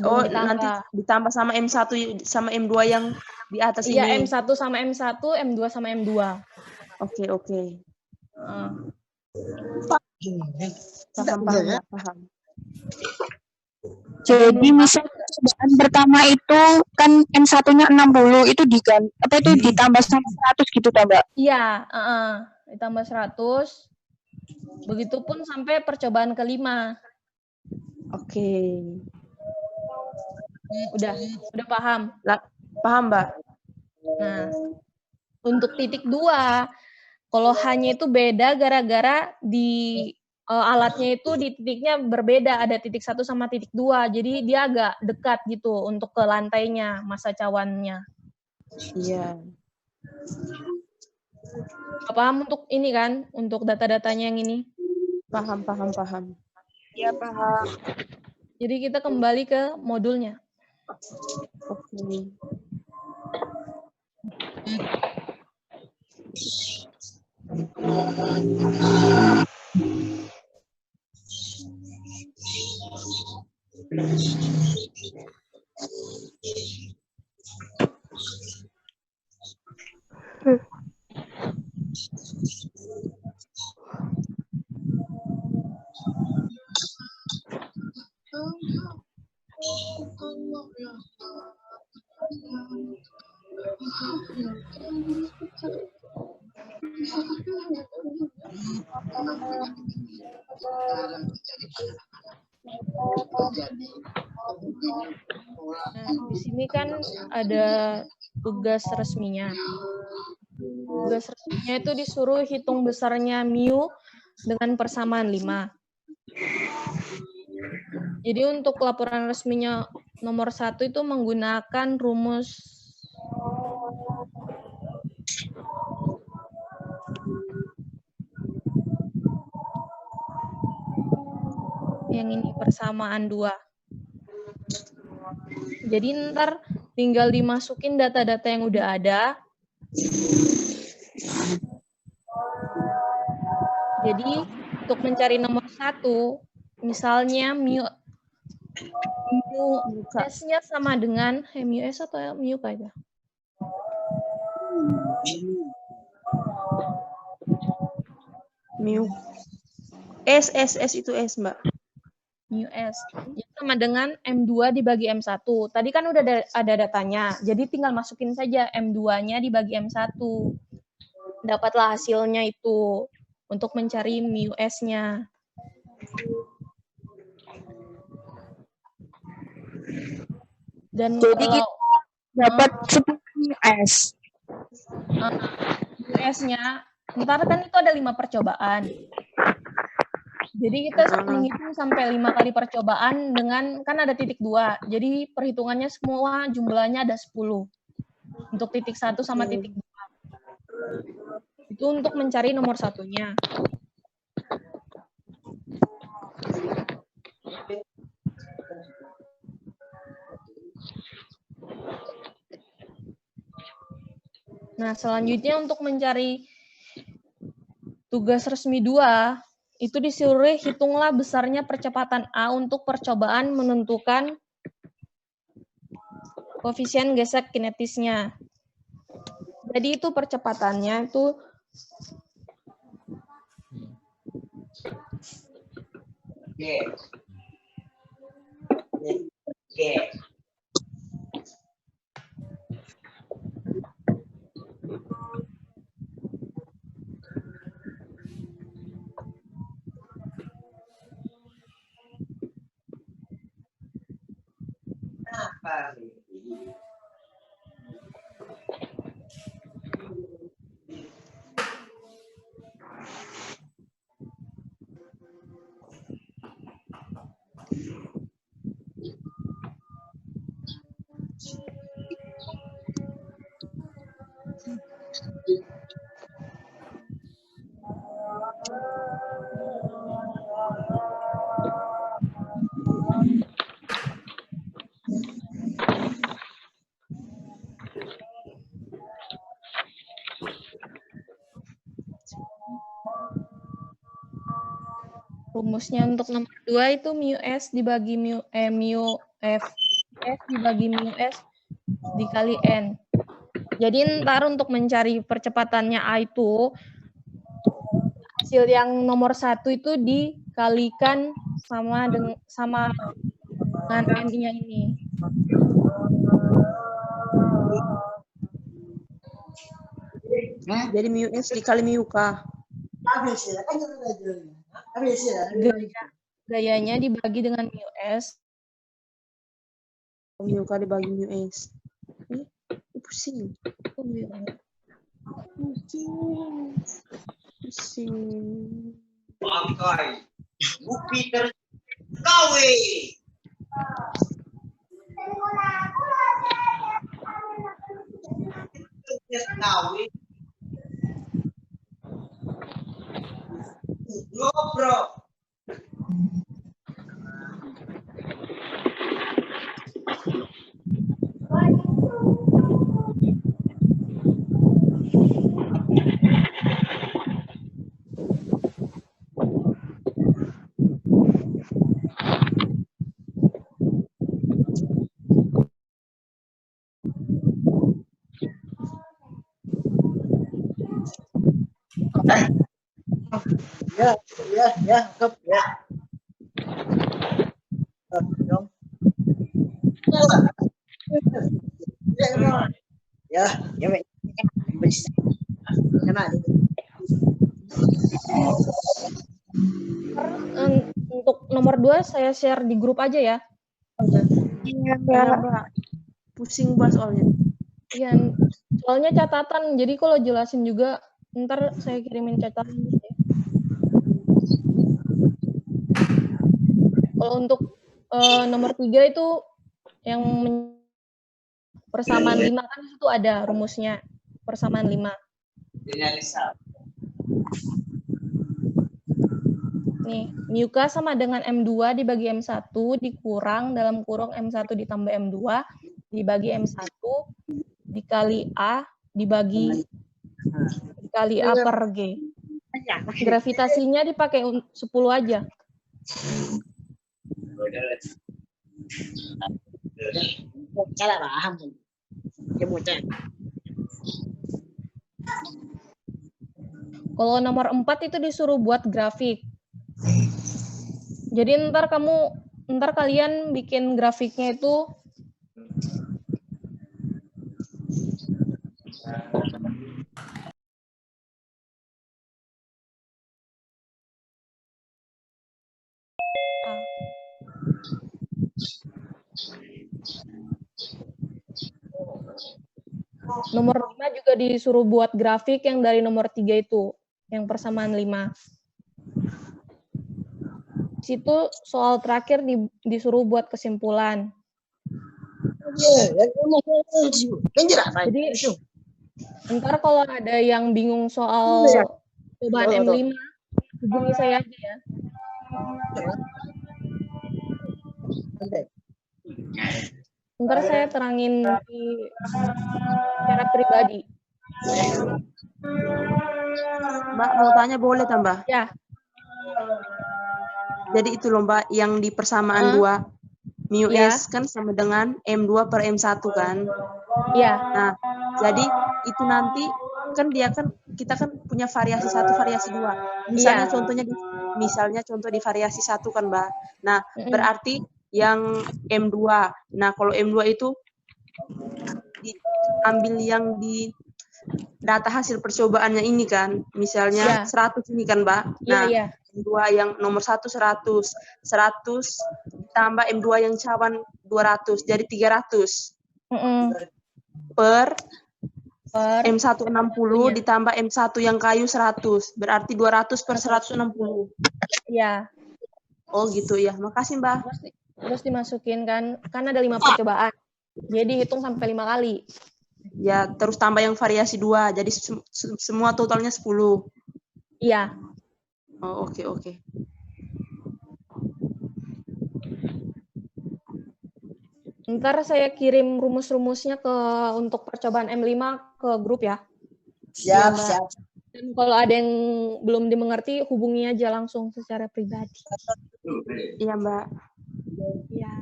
Speaker 7: Oh, nanti ditambah sama M1 sama M2 yang di atas ini.
Speaker 18: Iya, M1 sama M1, M2 sama M2.
Speaker 7: Oke. Paham.
Speaker 13: Jadi misal percobaan pertama itu kan M1-nya 60 itu ditambah sama 100 gitu kan, Mbak?
Speaker 18: Iya, ditambah 100. Begitupun sampai percobaan kelima.
Speaker 7: Oke.
Speaker 18: Udah paham?
Speaker 7: Paham, Mbak.
Speaker 18: Nah, untuk titik 2, kalau hanya itu beda gara-gara di alatnya itu di titiknya berbeda, ada titik 1 sama titik 2. Jadi dia agak dekat gitu untuk ke lantainya, masa cawannya.
Speaker 7: Iya.
Speaker 18: Paham untuk ini kan? Untuk data-datanya yang ini?
Speaker 7: Paham.
Speaker 13: Iya, paham.
Speaker 18: Jadi kita kembali ke modulnya.
Speaker 7: Oke.
Speaker 18: Nah, di sini kan ada tugas resminya. Tugas resminya itu disuruh hitung besarnya mu dengan persamaan 5. Jadi untuk laporan resminya nomor 1 itu menggunakan rumus yang ini, persamaan 2. Jadi ntar tinggal dimasukin data-data yang udah ada. Jadi untuk mencari nomor 1, misalnya mu S-nya sama dengan mu S atau mu K aja?
Speaker 7: Mu S itu S, Mbak.
Speaker 18: Mu S. Itu sama dengan M2 dibagi M1. Tadi kan udah ada datanya. Jadi tinggal masukin saja M2-nya dibagi M1. Dapatlah hasilnya itu untuk mencari mu S-nya. Dan
Speaker 13: jadi
Speaker 18: kalau
Speaker 13: kita dapat 10 S.
Speaker 18: mu S-nya, ntar kan itu ada 5 percobaan. Jadi kita menghitung sampai 5 kali percobaan dengan, kan ada titik 2. Jadi perhitungannya semua jumlahnya ada 10. Untuk titik 1 sama titik 2. Itu untuk mencari nomor 1-nya. Nah, selanjutnya untuk mencari tugas resmi 2, itu disuruh hitunglah besarnya percepatan A untuk percobaan menentukan koefisien gesek kinetisnya. Jadi itu percepatannya itu rumusnya untuk nomor 2 itu mu S dibagi mu F S dibagi mu S dikali N. Jadi ntar untuk mencari percepatannya A itu hasil yang nomor 1 itu dikalikan sama dengan N-nya ini.
Speaker 7: Jadi mu S dikali mu K.
Speaker 18: Gayanya dibagi dengan mu S.
Speaker 7: Mu K dibagi mu S. Pusing. Pusing.
Speaker 14: Pakai bukti terkawe. Terkawe. Bro. Ya, kep ya.
Speaker 18: Untuk nomor 2 saya share di grup aja ya.
Speaker 7: Iya, Mbak. Pusing banget soalnya.
Speaker 18: Iya, soalnya catatan. Jadi kalau jelasin juga ntar saya kirimin catatan gitu ya. Kalau untuk nomor 3 itu yang persamaan 5 kan itu ada rumusnya. Persamaan 5. Nih, mu K sama dengan M2 dibagi M1 dikurang dalam kurung M1 ditambah M2 dibagi M1 dikali A dibagi A per G. Gravitasinya dipakai 10 aja. Kalau nomor 4 itu disuruh buat grafik. Jadi ntar kalian bikin grafiknya itu nomor 5 juga disuruh buat grafik yang dari nomor 3 itu, yang persamaan 5. Situ soal terakhir disuruh buat kesimpulan. Jadi ntar kalau ada yang bingung soal cobaan M5, hubungi saya aja ya. Ntar saya terangin secara pribadi.
Speaker 7: Mbak mau tanya boleh tambah?
Speaker 18: Ya.
Speaker 7: Jadi itu loh Mbak, yang di persamaan 2 mu S kan sama dengan M2 per M1 kan?
Speaker 18: Iya.
Speaker 7: Nah, jadi itu nanti kan kita kan punya variasi 1, variasi 2. Misalnya contoh di variasi 1 kan Mbak. Nah, berarti yang M2. Nah, kalau M2 itu diambil yang di data hasil percobaannya ini kan. Misalnya 100 ini kan Mbak. Nah, M2 yang nomor 1 100 ditambah M2 yang cawan 200 jadi 300 per M1 60 ditambah M1 yang kayu 100 berarti 200 per 160.
Speaker 18: Iya.
Speaker 7: Oh gitu ya, makasih Mbak.
Speaker 18: Terus dimasukin kan ada 5 percobaan jadi hitung sampai 5 kali.
Speaker 7: Ya, terus tambah yang variasi 2 jadi semua totalnya 10.
Speaker 18: Iya.
Speaker 7: Oh, oke.
Speaker 18: Ntar saya kirim rumus-rumusnya untuk percobaan M5 ke grup ya.
Speaker 19: Siap.
Speaker 18: Dan kalau ada yang belum dimengerti, hubungi aja langsung secara pribadi.
Speaker 7: Iya, Mbak.
Speaker 18: Iya.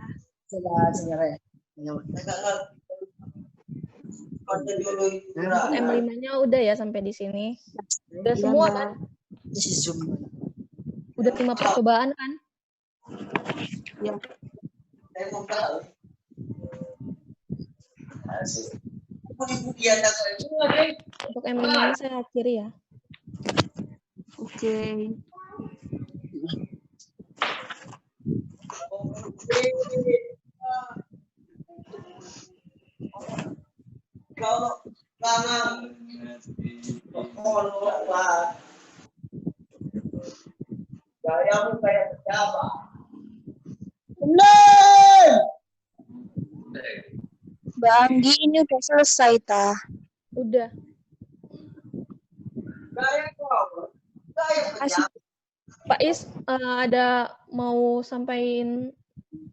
Speaker 18: M5-nya udah ya sampai di sini. Udah semua kan? Udah 5 percobaan kan?
Speaker 7: Iya.
Speaker 18: Untuk M5 saya akhiri ya.
Speaker 7: Oke.
Speaker 19: Gayamu kayak siapa?
Speaker 13: Mbak Anggi ini udah selesai tah.
Speaker 18: Udah. Asik. Pak Is, ada mau sampaikan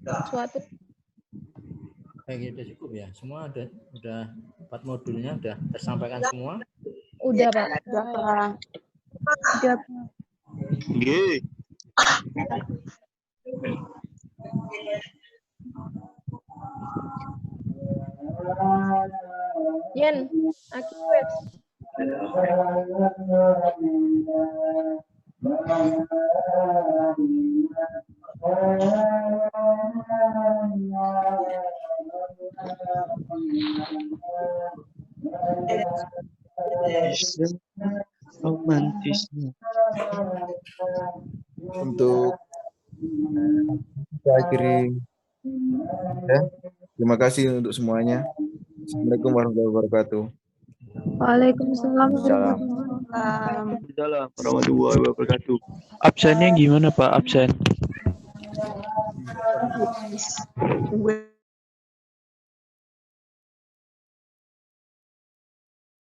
Speaker 18: sesuatu?
Speaker 2: Kayak udah cukup ya, semua udah 4 modulnya udah tersampaikan semua.
Speaker 18: Udah Pak. Udah.
Speaker 17: Nggih.
Speaker 18: Yen, aku wes.
Speaker 17: Romantisnya. Untuk akhiri ya. Terima kasih untuk semuanya. Assalamualaikum warahmatullahi wabarakatuh.
Speaker 9: Waalaikumsalam
Speaker 6: warahmatullahi wabarakatuh. Absennya gimana Pak? Absen?
Speaker 7: Gue